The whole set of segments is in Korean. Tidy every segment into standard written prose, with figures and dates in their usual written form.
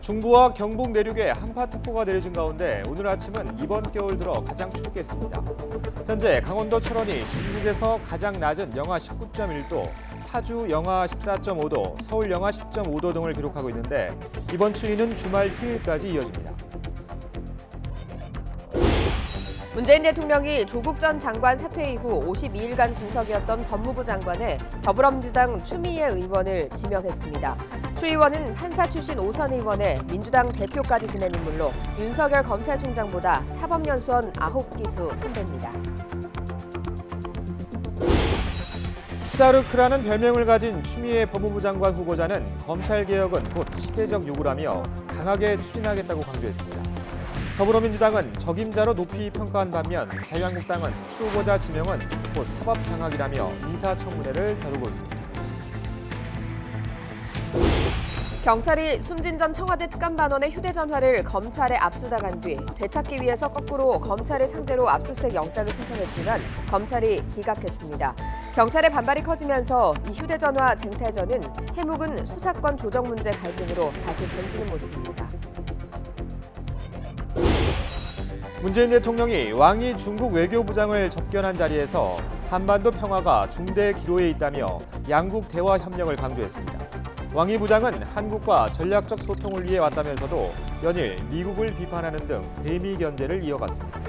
중부와 경북 내륙에 한파특보가 내려진 가운데 오늘 아침은 이번 겨울 들어 가장 춥겠습니다. 현재 강원도 철원이 전국에서 가장 낮은 영하 19.1도, 파주 영하 14.5도, 서울 영하 10.5도 등을 기록하고 있는데 이번 추위는 주말 휴일까지 이어집니다. 문재인 대통령이 조국 전 장관 사퇴 이후 52일간 공석이었던 법무부 장관에 더불어민주당 추미애 의원을 지명했습니다. 추 의원은 판사 출신 5선 의원에 민주당 대표까지 지낸 인물로 윤석열 검찰총장보다 사법연수원 9기수 선배입니다. 추다르크라는 별명을 가진 추미애 법무부 장관 후보자는 검찰개혁은 곧 시대적 요구라며 강하게 추진하겠다고 강조했습니다. 더불어민주당은 적임자로 높이 평가한 반면 자유한국당은 추 후보자 지명은 곧 사법장악이라며 인사청문회를 겨루고 있습니다. 경찰이 숨진 전 청와대 특감반원의 휴대전화를 검찰에 압수당한 뒤 되찾기 위해서 거꾸로 검찰을 상대로 압수수색 영장을 신청했지만 검찰이 기각했습니다. 경찰의 반발이 커지면서 이 휴대전화 쟁탈전은 해묵은 수사권 조정 문제 갈등으로 다시 번지는 모습입니다. 문재인 대통령이 왕이 중국 외교부장을 접견한 자리에서 한반도 평화가 중대 기로에 있다며 양국 대화 협력을 강조했습니다. 왕이 부장은 한국과 전략적 소통을 위해 왔다면서도 연일 미국을 비판하는 등 대미 견제를 이어갔습니다.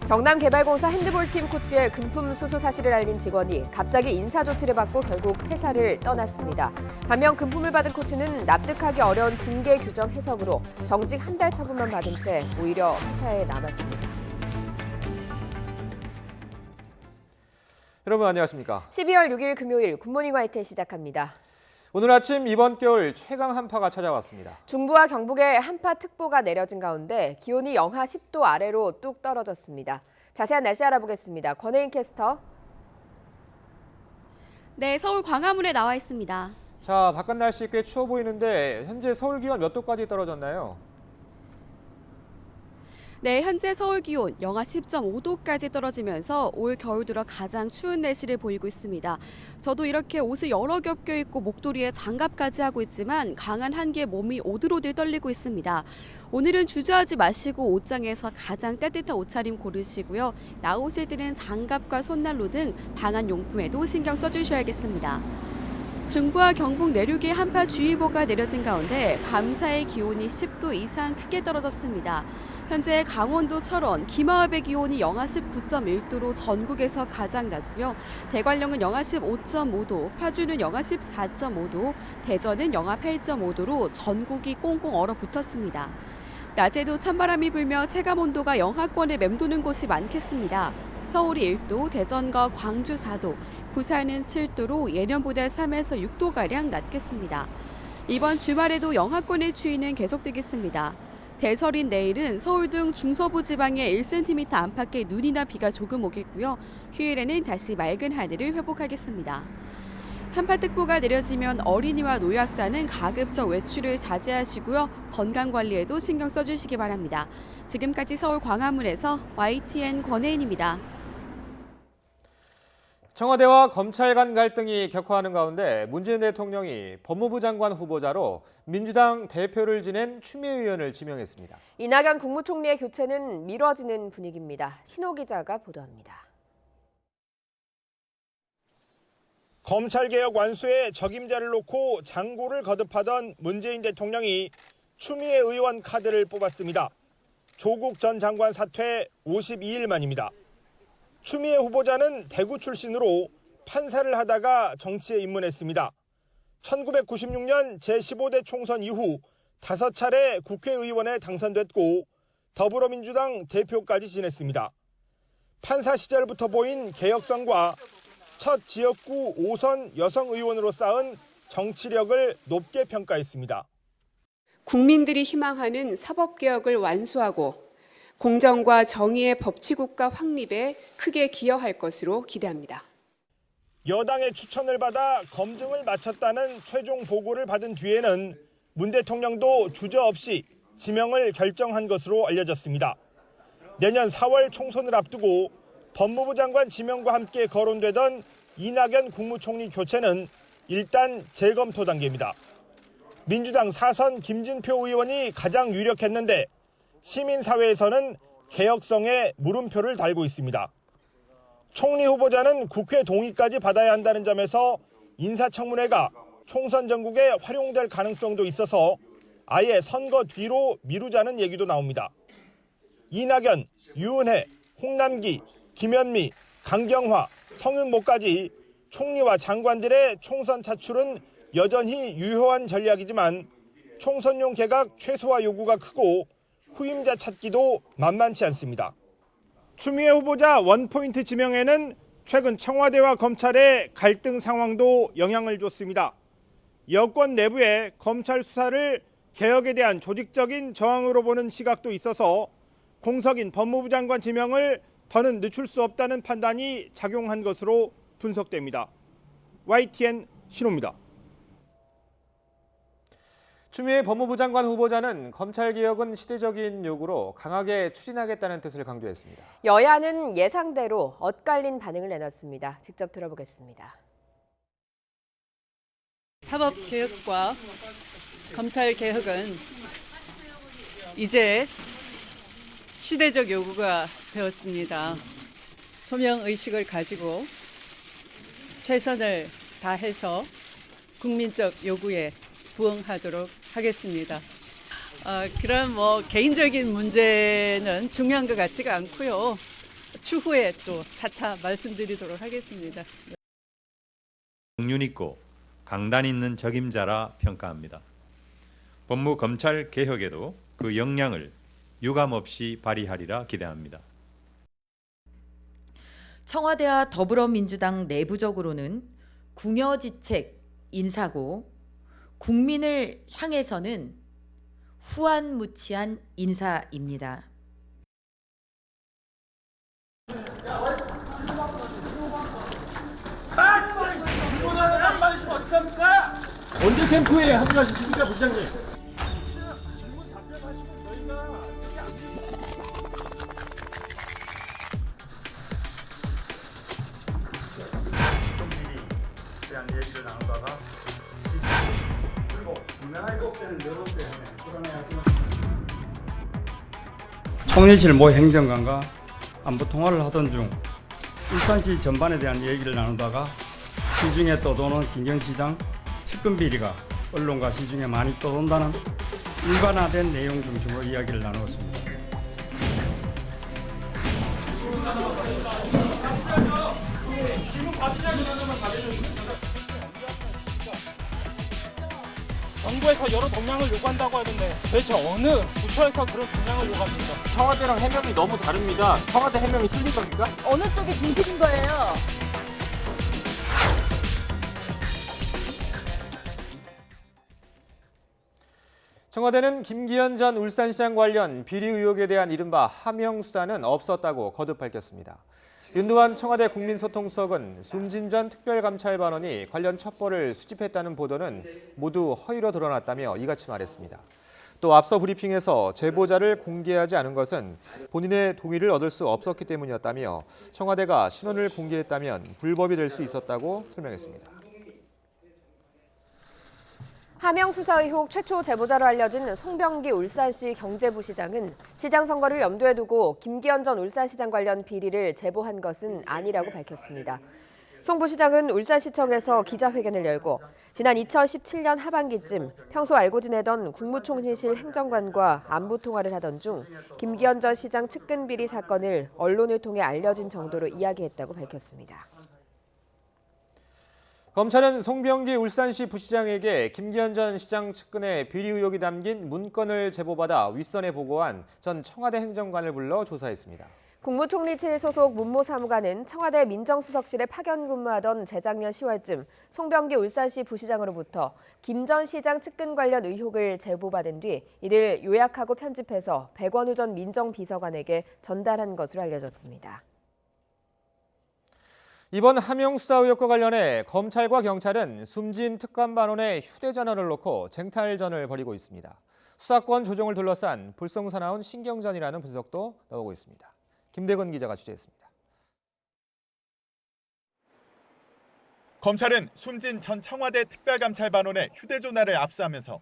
경남개발공사 핸드볼팀 코치의 금품 수수 사실을 알린 직원이 갑자기 인사 조치를 받고 결국 회사를 떠났습니다. 반면 금품을 받은 코치는 납득하기 어려운 징계 규정 해석으로 정직 한 달 처분만 받은 채 오히려 회사에 남았습니다. 여러분 안녕하십니까? 12월 6일 금요일 굿모닝 화이트 시작합니다. 오늘 아침 이번 겨울 최강 한파가 찾아왔습니다. 중부와 경북에 한파특보가 내려진 가운데 기온이 영하 10도 아래로 뚝 떨어졌습니다. 자세한 날씨 알아보겠습니다. 권혜인 캐스터. 네, 서울 광화문에 나와 있습니다. 자, 바깥 날씨 꽤 추워 보이는데 현재 서울 기온 몇 도까지 떨어졌나요? 네, 현재 서울 기온 영하 10.5도까지 떨어지면서 올 겨울 들어 가장 추운 날씨를 보이고 있습니다. 저도 이렇게 옷을 여러 겹 껴입고 목도리에 장갑까지 하고 있지만 강한 한기에 몸이 오들오들 떨리고 있습니다. 오늘은 주저하지 마시고 옷장에서 가장 따뜻한 옷차림 고르시고요. 나오실 때는 장갑과 손난로 등 방한 용품에도 신경 써주셔야겠습니다. 중부와 경북 내륙에 한파주의보가 내려진 가운데 밤사이 기온이 10도 이상 크게 떨어졌습니다. 현재 강원도 철원, 김하읍의 기온이 영하 19.1도로 전국에서 가장 낮고요. 대관령은 영하 15.5도, 파주는 영하 14.5도, 대전은 영하 8.5도로 전국이 꽁꽁 얼어붙었습니다. 낮에도 찬바람이 불며 체감온도가 영하권에 맴도는 곳이 많겠습니다. 서울이 1도, 대전과 광주 4도, 부산은 7도로 예년보다 3에서 6도가량 낮겠습니다. 이번 주말에도 영하권의 추위는 계속되겠습니다. 대설인 내일은 서울 등 중서부 지방에 1cm 안팎의 눈이나 비가 조금 오겠고요. 휴일에는 다시 맑은 하늘을 회복하겠습니다. 한파특보가 내려지면 어린이와 노약자는 가급적 외출을 자제하시고요. 건강관리에도 신경 써주시기 바랍니다. 지금까지 서울 광화문에서 YTN 권혜인입니다. 청와대와 검찰 간 갈등이 격화하는 가운데 문재인 대통령이 법무부 장관 후보자로 민주당 대표를 지낸 추미애 의원을 지명했습니다. 이낙연 국무총리의 교체는 미뤄지는 분위기입니다. 신호 기자가 보도합니다. 검찰개혁 완수에 적임자를 놓고 장고를 거듭하던 문재인 대통령이 추미애 의원 카드를 뽑았습니다. 조국 전 장관 사퇴 52일 만입니다. 추미애 후보자는 대구 출신으로 판사를 하다가 정치에 입문했습니다. 1996년 제15대 총선 이후 5차례 국회의원에 당선됐고 더불어민주당 대표까지 지냈습니다. 판사 시절부터 보인 개혁성과 첫 지역구 5선 여성 의원으로 쌓은 정치력을 높게 평가했습니다. 국민들이 희망하는 사법개혁을 완수하고 공정과 정의의 법치국가 확립에 크게 기여할 것으로 기대합니다. 여당의 추천을 받아 검증을 마쳤다는 최종 보고를 받은 뒤에는 문 대통령도 주저없이 지명을 결정한 것으로 알려졌습니다. 내년 4월 총선을 앞두고 법무부 장관 지명과 함께 거론되던 이낙연 국무총리 교체는 일단 재검토 단계입니다. 민주당 4선 김진표 의원이 가장 유력했는데 시민사회에서는 개혁성에 물음표를 달고 있습니다. 총리 후보자는 국회 동의까지 받아야 한다는 점에서 인사청문회가 총선 전국에 활용될 가능성도 있어서 아예 선거 뒤로 미루자는 얘기도 나옵니다. 이낙연, 유은혜, 홍남기, 김현미, 강경화, 성윤모까지 총리와 장관들의 총선 차출은 여전히 유효한 전략이지만 총선용 개각 최소화 요구가 크고 후임자 찾기도 만만치 않습니다. 추미애 후보자 원포인트 지명에는 최근 청와대와 검찰의 갈등 상황도 영향을 줬습니다. 여권 내부에 검찰 수사를 개혁에 대한 조직적인 저항으로 보는 시각도 있어서 공석인 법무부 장관 지명을 더는 늦출 수 없다는 판단이 작용한 것으로 분석됩니다. YTN 신호입니다. 추미애 법무부 장관 후보자는 검찰개혁은 시대적인 요구로 강하게 추진하겠다는 뜻을 강조했습니다. 여야는 예상대로 엇갈린 반응을 내놨습니다. 직접 들어보겠습니다. 사법개혁과 검찰개혁은 이제 시대적 요구가 되었습니다. 소명의식을 가지고 최선을 다해서 국민적 요구에 부응하도록 하겠습니다. 그런 개인적인 문제는 중요한 것 같지가 않고요. 추후에 또 차차 말씀드리도록 하겠습니다. 공륜 있고 강단 있는 적임자라 평가합니다. 법무 검찰 개혁에도 그 역량을 유감없이 발휘하리라 기대합니다. 청와대와 더불어민주당 내부적으로는 궁여지책 인사고 국민을 향해서는 후안무치한 인사입니다. 언제 캠프에 합류하셨습니까, 부시장님? 대한 얘기를 나누다가 그리고 분명하게 꼭대는 여러 때문에 그러네요. 총리실 모 행정관과 안보 통화를 하던 중 울산시 전반에 대한 얘기를 나누다가 시중에 떠도는 김경시장 측근 비리가 언론과 시중에 많이 떠돈다는 일반화된 내용 중심으로 이야기를 나누었습니다. 정부에서 여러 동향을 요구한다고 하던데 도대체 어느 부처에서 그런 동향을 요구합니까? 청와대랑 해명이 너무 다릅니다. 청와대 해명이 틀린 겁니까? 어느 쪽이 진실인 거예요? 청와대는 김기현 전 울산시장 관련 비리 의혹에 대한 이른바 하명 수사는 없었다고 거듭 밝혔습니다. 윤두환 청와대 국민소통수석은 숨진 전 특별감찰반원이 관련 첩보를 수집했다는 보도는 모두 허위로 드러났다며 이같이 말했습니다. 또 앞서 브리핑에서 제보자를 공개하지 않은 것은 본인의 동의를 얻을 수 없었기 때문이었다며 청와대가 신원을 공개했다면 불법이 될 수 있었다고 설명했습니다. 하명 수사 의혹 최초 제보자로 알려진 송병기 울산시 경제부시장은 시장 선거를 염두에 두고 김기현 전 울산시장 관련 비리를 제보한 것은 아니라고 밝혔습니다. 송 부시장은 울산시청에서 기자회견을 열고 지난 2017년 하반기쯤 평소 알고 지내던 국무총리실 행정관과 안부 통화를 하던 중 김기현 전 시장 측근 비리 사건을 언론을 통해 알려진 정도로 이야기했다고 밝혔습니다. 검찰은 송병기 울산시 부시장에게 김기현 전 시장 측근의 비리 의혹이 담긴 문건을 제보받아 윗선에 보고한 전 청와대 행정관을 불러 조사했습니다. 국무총리실 소속 문모 사무관은 청와대 민정수석실에 파견 근무하던 재작년 10월쯤 송병기 울산시 부시장으로부터 김 전 시장 측근 관련 의혹을 제보받은 뒤 이를 요약하고 편집해서 백원우 전 민정비서관에게 전달한 것으로 알려졌습니다. 이번 하명 수사 의혹과 관련해 검찰과 경찰은 숨진 특감반원의 휴대전화를 놓고 쟁탈전을 벌이고 있습니다. 수사권 조정을 둘러싼 불성사나운 신경전이라는 분석도 나오고 있습니다. 김대건 기자가 취재했습니다. 검찰은 숨진 전 청와대 특별감찰반원의 휴대전화를 압수하면서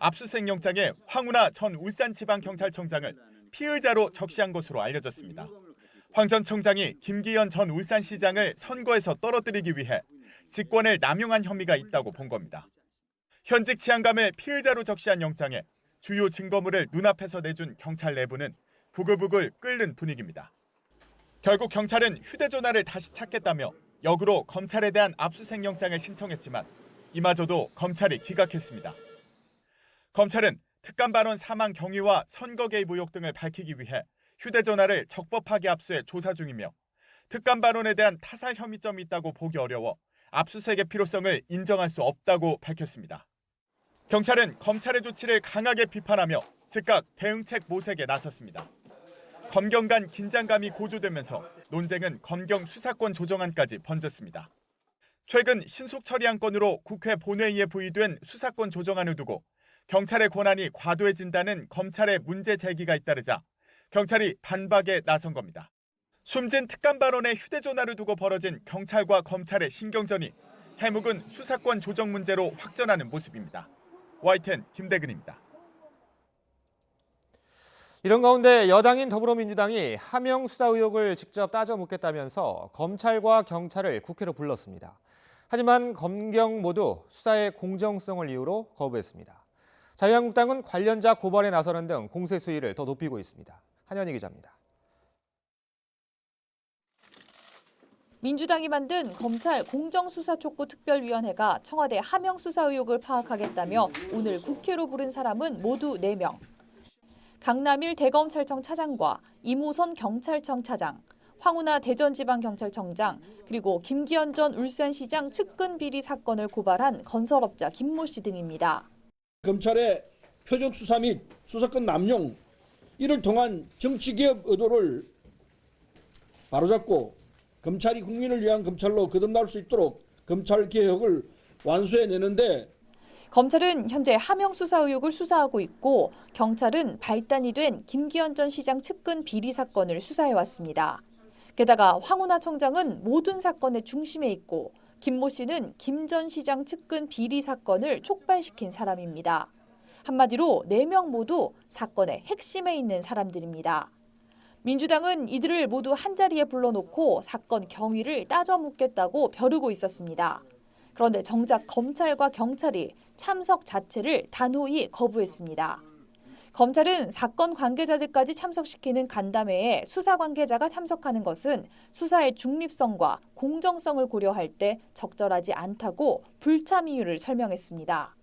압수수색 영장에 황운하 전 울산지방경찰청장을 피의자로 적시한 것으로 알려졌습니다. 황 전 청장이 김기현 전 울산시장을 선거에서 떨어뜨리기 위해 직권을 남용한 혐의가 있다고 본 겁니다. 현직 치안감을 피의자로 적시한 영장에 주요 증거물을 눈앞에서 내준 경찰 내부는 부글부글 끓는 분위기입니다. 결국 경찰은 휴대전화를 다시 찾겠다며 역으로 검찰에 대한 압수수색 영장을 신청했지만 이마저도 검찰이 기각했습니다. 검찰은 특감반원 사망 경위와 선거 개입 의혹 등을 밝히기 위해 휴대전화를 적법하게 압수해 조사 중이며 특감반원에 대한 타살 혐의점이 있다고 보기 어려워 압수수색의 필요성을 인정할 수 없다고 밝혔습니다. 경찰은 검찰의 조치를 강하게 비판하며 즉각 대응책 모색에 나섰습니다. 검경 간 긴장감이 고조되면서 논쟁은 검경 수사권 조정안까지 번졌습니다. 최근 신속 처리한 건으로 국회 본회의에 부의된 수사권 조정안을 두고 경찰의 권한이 과도해진다는 검찰의 문제 제기가 잇따르자 경찰이 반박에 나선 겁니다. 숨진 특감반원의 휴대전화를 두고 벌어진 경찰과 검찰의 신경전이 해묵은 수사권 조정 문제로 확전하는 모습입니다. YTN 김대근입니다. 이런 가운데 여당인 더불어민주당이 하명 수사 의혹을 직접 따져 묻겠다면서 검찰과 경찰을 국회로 불렀습니다. 하지만 검경 모두 수사의 공정성을 이유로 거부했습니다. 자유한국당은 관련자 고발에 나서는 등 공세 수위를 더 높이고 있습니다. 한현희 기자입니다. 민주당이 만든 검찰 공정수사촉구 특별위원회가 청와대 하명 수사 의혹을 파악하겠다며 오늘 국회로 부른 사람은 모두 4명. 강남일 대검찰청 차장과 이무선 경찰청 차장, 황운하 대전지방경찰청장, 그리고 김기현 전 울산시장 측근 비리 사건을 고발한 건설업자 김모 씨 등입니다. 검찰의 표적 수사 및 수사권 남용, 이를 통한 정치개혁 의도를 바로잡고 검찰이 국민을 위한 검찰로 거듭날 수 있도록 검찰개혁을 완수해내는데 검찰은 현재 하명 수사 의혹을 수사하고 있고 경찰은 발단이 된 김기현 전 시장 측근 비리 사건을 수사해왔습니다. 게다가 황운하 청장은 모든 사건의 중심에 있고 김모 씨는 김 전 시장 측근 비리 사건을 촉발시킨 사람입니다. 한마디로 4명 모두 사건의 핵심에 있는 사람들입니다. 민주당은 이들을 모두 한자리에 불러놓고 사건 경위를 따져 묻겠다고 벼르고 있었습니다. 그런데 정작 검찰과 경찰이 참석 자체를 단호히 거부했습니다. 검찰은 사건 관계자들까지 참석시키는 간담회에 수사 관계자가 참석하는 것은 수사의 중립성과 공정성을 고려할 때 적절하지 않다고 불참 이유를 설명했습니다.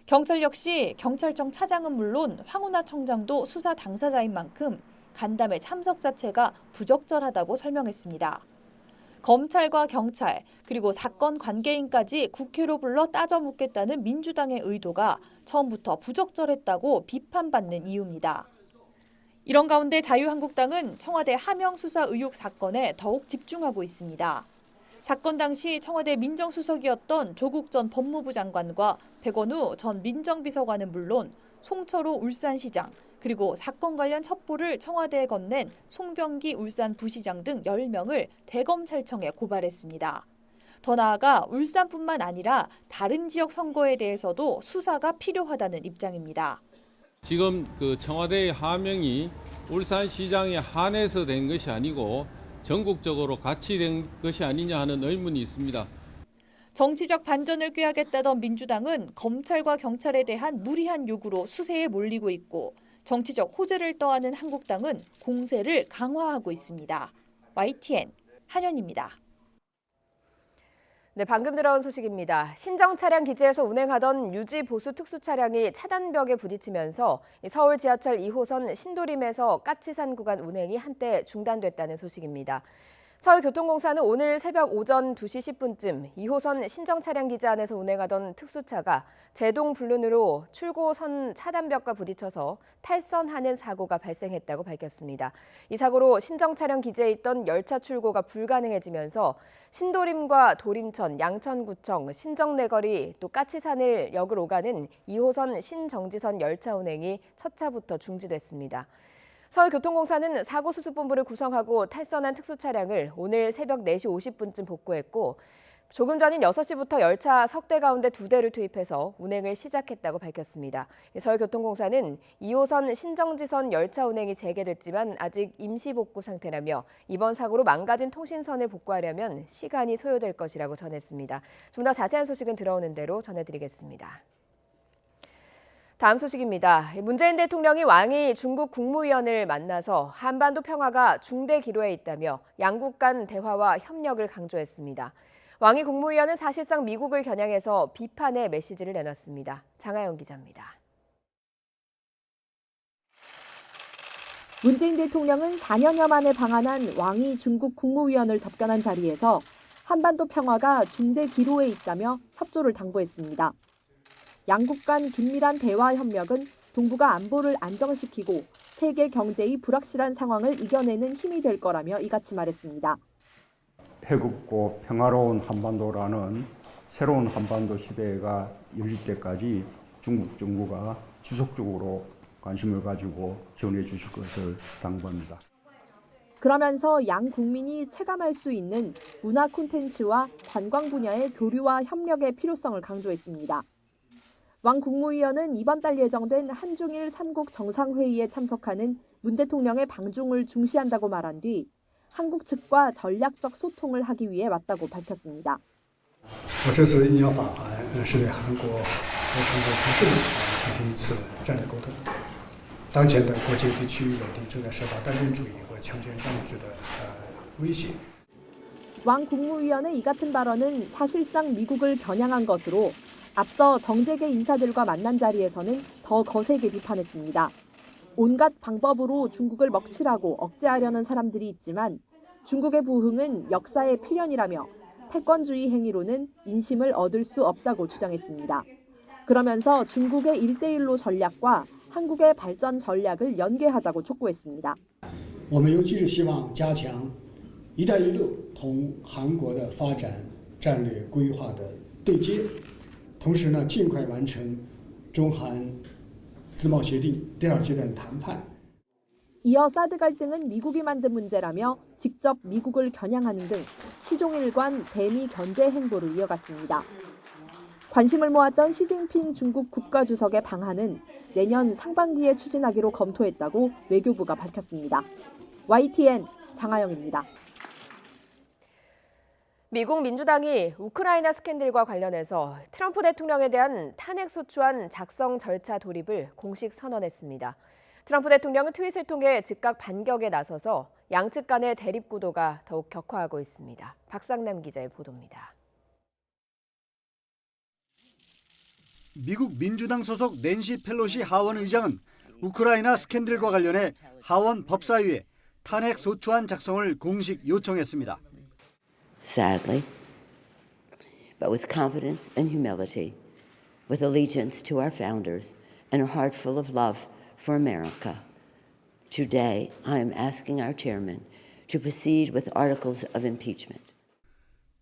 경찰 역시 경찰청 차장은 물론 황운하 청장도 수사 당사자인 만큼 간담회 참석 자체가 부적절하다고 설명했습니다. 검찰과 경찰 그리고 사건 관계인까지 국회로 불러 따져 묻겠다는 민주당의 의도가 처음부터 부적절했다고 비판받는 이유입니다. 이런 가운데 자유한국당은 청와대 하명 수사 의혹 사건에 더욱 집중하고 있습니다. 사건 당시 청와대 민정수석이었던 조국 전 법무부 장관과 백원우 전 민정비서관은 물론 송철호 울산시장 그리고 사건 관련 첩보를 청와대에 건넨 송병기 울산 부시장 등 10명을 대검찰청에 고발했습니다. 더 나아가 울산뿐만 아니라 다른 지역 선거에 대해서도 수사가 필요하다는 입장입니다. 지금 청와대의 하명이 울산시장에 한해서 된 것이 아니고 전국적으로 같이 된 것이 아니냐 하는 의문이 있습니다. 정치적 반전을 꾀하겠다던 민주당은 검찰과 경찰에 대한 무리한 요구로 수세에 몰리고 있고 정치적 호재를 떠안은 한국당은 공세를 강화하고 있습니다. YTN 한현입니다. 네, 방금 들어온 소식입니다. 신정 차량 기지에서 운행하던 유지 보수 특수 차량이 차단벽에 부딪히면서 서울 지하철 2호선 신도림에서 까치산 구간 운행이 한때 중단됐다는 소식입니다. 서울교통공사는 오늘 새벽 오전 2시 10분쯤 2호선 신정 차량 기지 안에서 운행하던 특수차가 제동 불륜으로 출고선 차단벽과 부딪혀서 탈선하는 사고가 발생했다고 밝혔습니다. 이 사고로 신정 차량 기지에 있던 열차 출고가 불가능해지면서 신도림과 도림천, 양천구청, 신정내거리 또 까치산을 역을 오가는 2호선 신정지선 열차 운행이 첫 차부터 중지됐습니다. 서울교통공사는 사고수습본부를 구성하고 탈선한 특수차량을 오늘 새벽 4시 50분쯤 복구했고 조금 전인 6시부터 열차 석 대 가운데 2대를 투입해서 운행을 시작했다고 밝혔습니다. 서울교통공사는 2호선 신정지선 열차 운행이 재개됐지만 아직 임시 복구 상태라며 이번 사고로 망가진 통신선을 복구하려면 시간이 소요될 것이라고 전했습니다. 좀 더 자세한 소식은 들어오는 대로 전해드리겠습니다. 다음 소식입니다. 문재인 대통령이 왕이 중국 국무위원을 만나서 한반도 평화가 중대 기로에 있다며 양국 간 대화와 협력을 강조했습니다. 왕이 국무위원은 사실상 미국을 겨냥해서 비판의 메시지를 내놨습니다. 장하영 기자입니다. 문재인 대통령은 4년여 만에 방한한 왕이 중국 국무위원을 접견한 자리에서 한반도 평화가 중대 기로에 있다며 협조를 당부했습니다. 양국 간 긴밀한 대화 협력은 동북아 안보를 안정시키고 세계 경제의 불확실한 상황을 이겨내는 힘이 될 거라며 이같이 말했습니다. 해롭고 평화로운 한반도라는 새로운 한반도 시대가 열릴 때까지 중국 정부가 지속적으로 관심을 가지고 지원해 주실 것을 당부합니다. 그러면서 양 국민이 체감할 수 있는 문화 콘텐츠와 관광 분야의 교류와 협력의 필요성을 강조했습니다. 왕 국무위원은 이번 달 예정된 한중일 3국 정상회의에 참석하는 문 대통령의 방중을 중시한다고 말한 뒤 한국 측과 전략적 소통을 하기 위해 왔다고 밝혔습니다. 这次应邀访韩是对韩国和中国同志们进行一次战略沟通。当前的国际地区稳定正在受到单边主义和强权当局的威胁。 왕 국무위원의 이 같은 발언은 사실상 미국을 겨냥한 것으로 앞서 정재계 인사들과 만난 자리에서는 더 거세게 비판했습니다. 온갖 방법으로 중국을 먹칠하고 억제하려는 사람들이 있지만 중국의 부흥은 역사의 필연이라며 패권주의 행위로는 인심을 얻을 수 없다고 주장했습니다. 그러면서 중국의 1대1로 전략과 한국의 발전 전략을 연계하자고 촉구했습니다. 我们尤其是希望加强“一带一路”同韩国的发展战略规划的对接，同时呢，尽快完成中韩自贸协定第2阶段谈判。 이어 사드 갈등은 미국이 만든 문제라며 직접 미국을 겨냥하는 등 시종일관 대미 견제 행보를 이어갔습니다. 관심을 모았던 시진핑 중국 국가주석의 방한은 내년 상반기에 추진하기로 검토했다고 외교부가 밝혔습니다. YTN 장하영입니다. 미국 민주당이 우크라이나 스캔들과 관련해서 트럼프 대통령에 대한 탄핵소추안 작성 절차 돌입을 공식 선언했습니다. 트럼프 대통령은 트윗을 통해 즉각 반격에 나서서 양측 간의 대립 구도가 더욱 격화하고 있습니다. 박상남 기자의 보도입니다. 미국 민주당 소속 낸시 펠로시 하원 의장은 우크라이나 스캔들과 관련해 하원 법사위에 탄핵소추안 작성을 공식 요청했습니다. Sadly, but with confidence and humility, with allegiance to our founders and a heart full of love for America, today I am asking our chairman to proceed with articles of impeachment.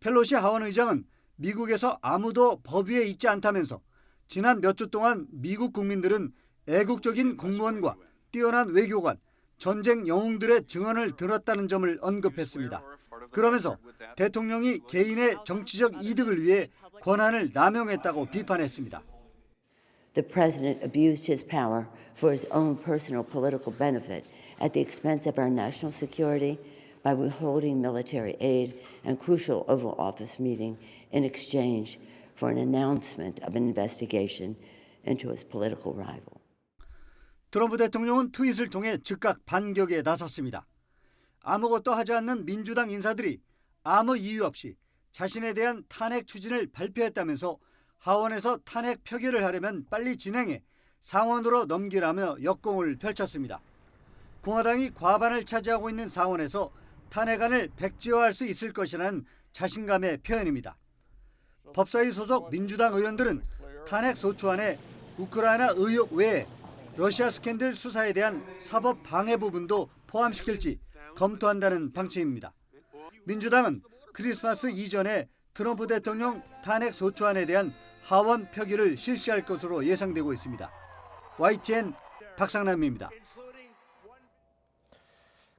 펠로시 하원 의장은 미국에서 아무도 법 위에 있지 않다면서 지난 몇 주 동안 미국 국민들은 애국적인 공무원과 뛰어난 외교관, 전쟁 영웅들의 증언을 들었다는 점을 언급했습니다. 그러면서 대통령이 개인의 정치적 이득을 위해 권한을 남용했다고 비판했습니다. The president abused his power for his own personal political benefit at the expense of our national security by withholding military aid and crucial Oval Office meeting in exchange for an announcement of an investigation into his political rival. 트럼프 대통령은 트윗을 통해 즉각 반격에 나섰습니다. 아무것도 하지 않는 민주당 인사들이 아무 이유 없이 자신에 대한 탄핵 추진을 발표했다면서 하원에서 탄핵 표결을 하려면 빨리 진행해 상원으로 넘기라며 역공을 펼쳤습니다. 공화당이 과반을 차지하고 있는 상원에서 탄핵안을 백지화할 수 있을 것이라는 자신감의 표현입니다. 법사위 소속 민주당 의원들은 탄핵 소추안에 우크라이나 의혹 외에 러시아 스캔들 수사에 대한 사법 방해 부분도 포함시킬지 검토한다는 방침입니다. 민주당은 크리스마스 이전에 트럼프 대통령 탄핵 소추안에 대한 하원 표결을 실시할 것으로 예상되고 있습니다. YTN 박상남입니다.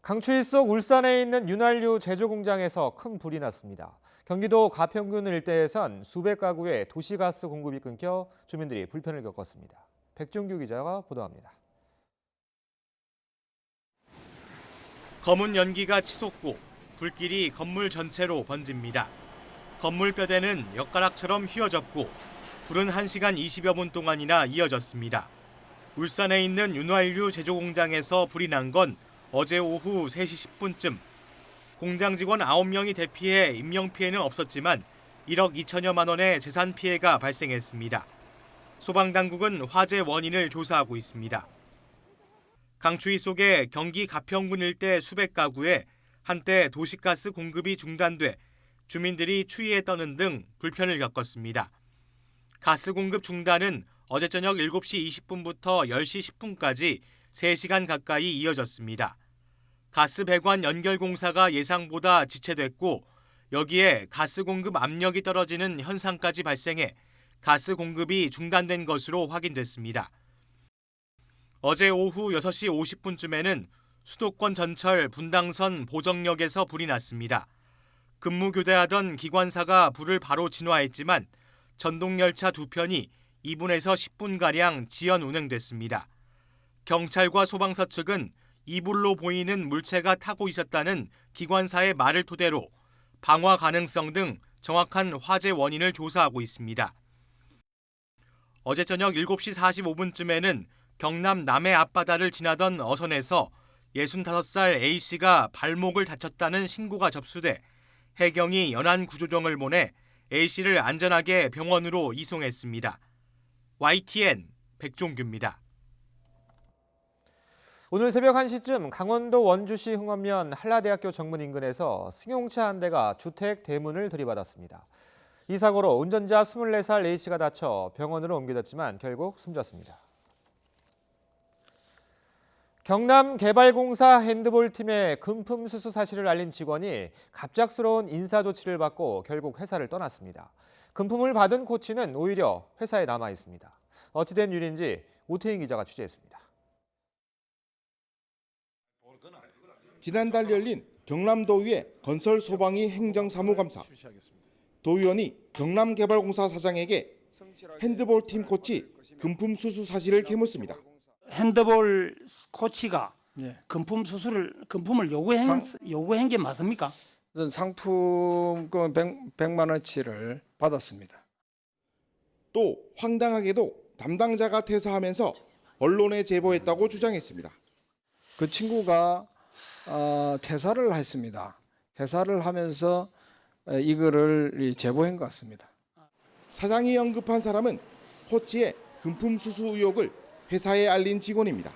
강추위 속 울산에 있는 윤활유 제조 공장에서 큰 불이 났습니다. 경기도 가평군 일대에선 수백 가구의 도시가스 공급이 끊겨 주민들이 불편을 겪었습니다. 백종규 기자가 보도합니다. 검은 연기가 치솟고 불길이 건물 전체로 번집니다. 건물 뼈대는 엿가락처럼 휘어졌고 불은 1시간 20여 분 동안이나 이어졌습니다. 울산에 있는 윤활유 제조 공장에서 불이 난 건 어제 오후 3시 10분쯤. 공장 직원 9명이 대피해 인명피해는 없었지만 1억 2천여만 원의 재산 피해가 발생했습니다. 소방당국은 화재 원인을 조사하고 있습니다. 강추위 속에 경기 가평군 일대 수백 가구에 한때 도시가스 공급이 중단돼 주민들이 추위에 떠는 등 불편을 겪었습니다. 가스 공급 중단은 어제 저녁 7시 20분부터 10시 10분까지 3시간 가까이 이어졌습니다. 가스 배관 연결 공사가 예상보다 지체됐고 여기에 가스 공급 압력이 떨어지는 현상까지 발생해 가스 공급이 중단된 것으로 확인됐습니다. 어제 오후 6시 50분쯤에는 수도권 전철 분당선 보정역에서 불이 났습니다. 근무 교대하던 기관사가 불을 바로 진화했지만 전동열차 2편이 2분에서 10분가량 지연 운행됐습니다. 경찰과 소방서 측은 이불로 보이는 물체가 타고 있었다는 기관사의 말을 토대로 방화 가능성 등 정확한 화재 원인을 조사하고 있습니다. 어제 저녁 7시 45분쯤에는 경남 남해 앞바다를 지나던 어선에서 65살 A씨가 발목을 다쳤다는 신고가 접수돼 해경이 연안 구조정을 보내 A씨를 안전하게 병원으로 이송했습니다. YTN 백종규입니다. 오늘 새벽 1시쯤 강원도 원주시 흥원면 한라대학교 정문 인근에서 승용차 한 대가 주택 대문을 들이받았습니다. 이 사고로 운전자 24살 A씨가 다쳐 병원으로 옮겨졌지만 결국 숨졌습니다. 경남개발공사 핸드볼팀의 금품 수수 사실을 알린 직원이 갑작스러운 인사조치를 받고 결국 회사를 떠났습니다. 금품을 받은 코치는 오히려 회사에 남아 있습니다. 어찌된 일인지 오태인 기자가 취재했습니다. 지난달 열린 경남도의회 건설소방위 행정사무감사. 도의원이 경남개발공사 사장에게 핸드볼팀 코치 금품 수수 사실을 캐묻습니다. 핸드볼 코치가 금품을 요구한 게 맞습니까? 상품권 100만 원치를 받았습니다. 또 황당하게도 담당자가 퇴사하면서 언론에 제보했다고 주장했습니다. 그 친구가 퇴사를 했습니다. 퇴사를 하면서 이거를 제보한 것 같습니다. 사장이 언급한 사람은 코치의 금품 수수 의혹을 회사에 알린 직원입니다.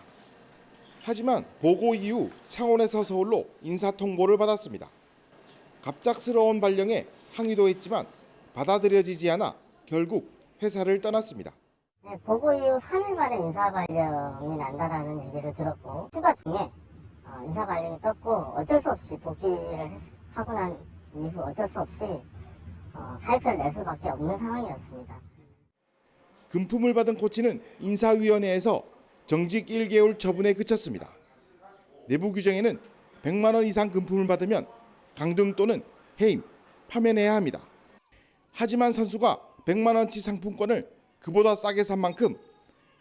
하지만 보고 이후 창원에서 서울로 인사통보를 받았습니다. 갑작스러운 발령에 항의도 했지만 받아들여지지 않아 결국 회사를 떠났습니다. 네, 보고 이후 3일 만에 인사 발령이 난다라는 얘기를 들었고 휴가 중에 인사 발령이 떴고 어쩔 수 없이 복귀를 하고 난 이후 어쩔 수 없이 사직서를 낼 수밖에 없는 상황이었습니다. 금품을 받은 코치는 인사위원회에서 정직 1개월 처분에 그쳤습니다. 내부 규정에는 100만 원 이상 금품을 받으면 강등 또는 해임, 파면해야 합니다. 하지만 선수가 100만 원치 상품권을 그보다 싸게 산 만큼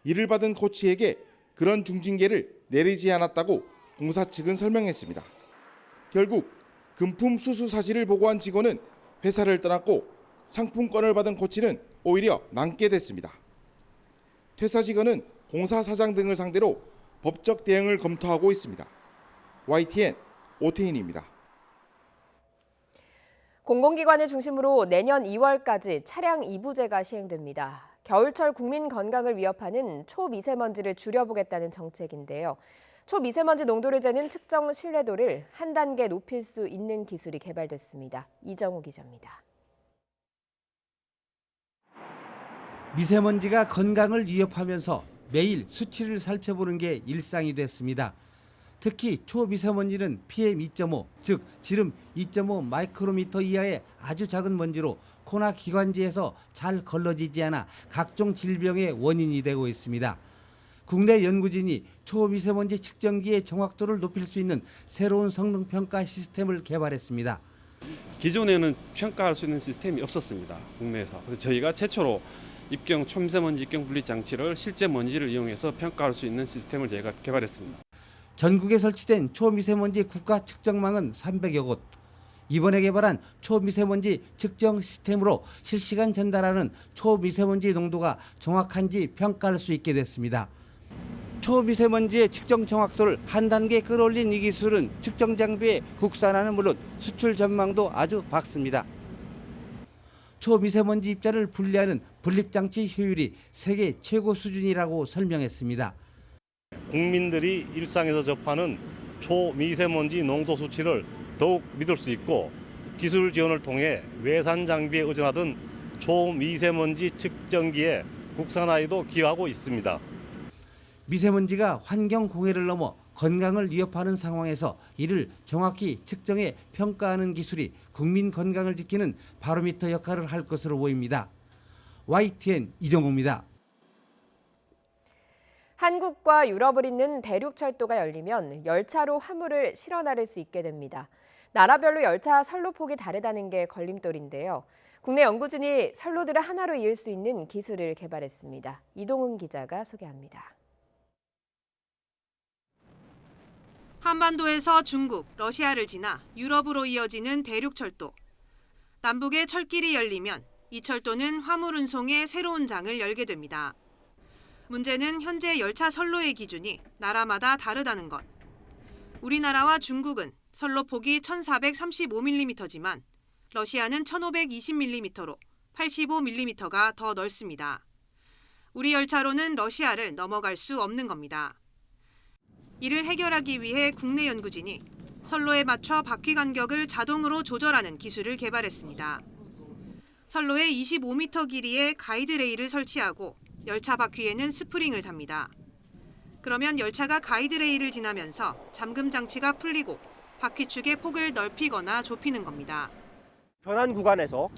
이를 받은 코치에게 그런 중징계를 내리지 않았다고 공사 측은 설명했습니다. 결국 금품 수수 사실을 보고한 직원은 회사를 떠났고 상품권을 받은 코치는 오히려 남게 됐습니다. 퇴사 직원은 공사 사장 등을 상대로 법적 대응을 검토하고 있습니다. YTN 오태인입니다. 공공기관을 중심으로 내년 2월까지 차량 이부제가 시행됩니다. 겨울철 국민 건강을 위협하는 초미세먼지를 줄여보겠다는 정책인데요. 초미세먼지 농도를 재는 측정 신뢰도를 한 단계 높일 수 있는 기술이 개발됐습니다. 이정우 기자입니다. 미세먼지가 건강을 위협하면서 매일 수치를 살펴보는 게 일상이 됐습니다. 특히 초미세먼지는 PM2.5, 즉 지름 2.5 마이크로미터 이하의 아주 작은 먼지로 코나 기관지에서 잘 걸러지지 않아 각종 질병의 원인이 되고 있습니다. 국내 연구진이 초미세먼지 측정기의 정확도를 높일 수 있는 새로운 성능 평가 시스템을 개발했습니다. 기존에는 평가할 수 있는 시스템이 없었습니다. 국내에서. 그래서 저희가 최초로 입경 초미세먼지 입경 분리 장치를 실제 먼지를 이용해서 평가할 수 있는 시스템을 저희가 개발했습니다. 전국에 설치된 초미세먼지 국가 측정망은 300여 곳. 이번에 개발한 초미세먼지 측정 시스템으로 실시간 전달하는 초미세먼지 농도가 정확한지 평가할 수 있게 됐습니다. 초미세먼지의 측정 정확도를 한 단계 끌어올린 이 기술은 측정 장비의 국산화는 물론 수출 전망도 아주 밝습니다. 초미세먼지 입자를 분리하는 분립장치 효율이 세계 최고 수준이라고 설명했습니다. 국민들이 일상에서 접하는 초미세먼지 농도 수치를 더욱 믿을 수 있고 기술 지원을 통해 외산 장비에 의존하던 초미세먼지 측정기의 국산화에도 기여하고 있습니다. 미세먼지가 환경 공해를 넘어 건강을 위협하는 상황에서 이를 정확히 측정해 평가하는 기술이 국민 건강을 지키는 바로미터 역할을 할 것으로 보입니다. YTN 이정우입니다. 한국과 유럽을 잇는 대륙철도가 열리면 열차로 화물을 실어 나를 수 있게 됩니다. 나라별로 열차 선로폭이 다르다는 게 걸림돌인데요. 국내 연구진이 선로들을 하나로 이을 수 있는 기술을 개발했습니다. 이동훈 기자가 소개합니다. 한반도에서 중국, 러시아를 지나 유럽으로 이어지는 대륙철도. 남북의 철길이 열리면 이 철도는 화물 운송의 새로운 장을 열게 됩니다. 문제는 현재 열차 선로의 기준이 나라마다 다르다는 것. 우리나라와 중국은 선로 폭이 1435mm지만 러시아는 1520mm로 85mm가 더 넓습니다. 우리 열차로는 러시아를 넘어갈 수 없는 겁니다. 이를 해결하기 위해 국내 연구진이 선로에 맞춰 바퀴 간격을 자동으로 조절하는 기술을 개발했습니다. 선로에 25m 길이의 가이드레일을 설치하고 열차 바퀴에는 스프링을 답니다. 그러면 열차가 가이드레일을 지나면서 잠금 장치가 풀리고 바퀴축의 폭을 넓히거나 좁히는 겁니다. 변환 구간에서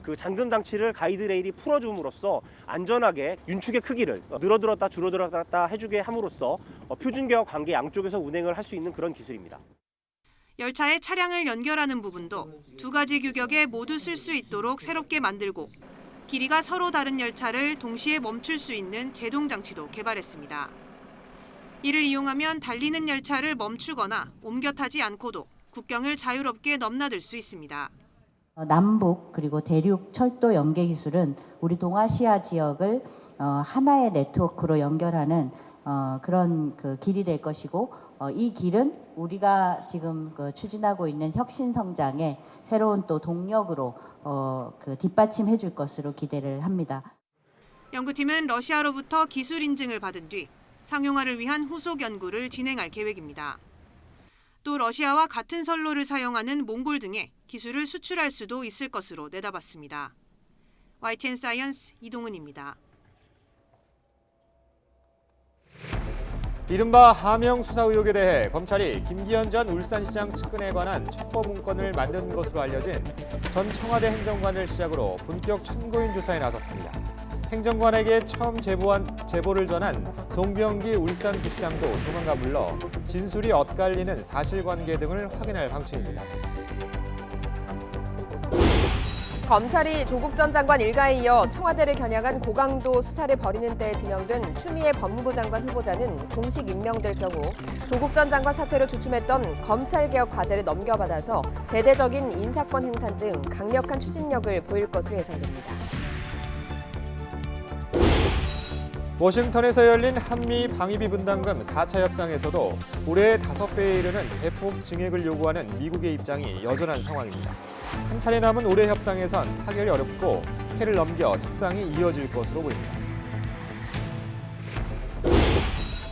그 잠금 장치를 가이드레일이 풀어줌으로써 안전하게 윤축의 크기를 늘어들었다 줄어들었다 해주게 함으로써 표준개와 관계 양쪽에서 운행을 할 수 있는 그런 기술입니다. 열차에 차량을 연결하는 부분도 두 가지 규격에 모두 쓸 수 있도록 새롭게 만들고 길이가 서로 다른 열차를 동시에 멈출 수 있는 제동 장치도 개발했습니다. 이를 이용하면 달리는 열차를 멈추거나 옮겨 타지 않고도 국경을 자유롭게 넘나들 수 있습니다. 남북 그리고 대륙 철도 연계 기술은 우리 동아시아 지역을 하나의 네트워크로 연결하는 그런 길이 될 것이고 이 길은 우리가 지금 추진하고 있는 혁신 성장의 새로운 또 동력으로 뒷받침해 줄 것으로 기대를 합니다. 연구팀은 러시아로부터 기술 인증을 받은 뒤 상용화를 위한 후속 연구를 진행할 계획입니다. 또 러시아와 같은 선로를 사용하는 몽골 등에 기술을 수출할 수도 있을 것으로 내다봤습니다. YTN 사이언스 이동은입니다. 이른바 하명 수사 의혹에 대해 검찰이 김기현 전 울산시장 측근에 관한 첩보 문건을 만든 것으로 알려진 전 청와대 행정관을 시작으로 본격 참고인 조사에 나섰습니다. 행정관에게 처음 제보를 전한 송병기 울산부시장도 조만간 불러 진술이 엇갈리는 사실관계 등을 확인할 방침입니다. 검찰이 조국 전 장관 일가에 이어 청와대를 겨냥한 고강도 수사를 벌이는 데 지명된 추미애 법무부 장관 후보자는 공식 임명될 경우 조국 전 장관 사태로 주춤했던 검찰개혁 과제를 넘겨받아서 대대적인 인사권 행사 등 강력한 추진력을 보일 것으로 예상됩니다. 워싱턴에서 열린 한미 방위비 분담금 4차 협상에서도 올해 5배에 이르는 대폭 증액을 요구하는 미국의 입장이 여전한 상황입니다. 한 차례 남은 올해 협상에선 타결이 어렵고 해를 넘겨 협상이 이어질 것으로 보입니다.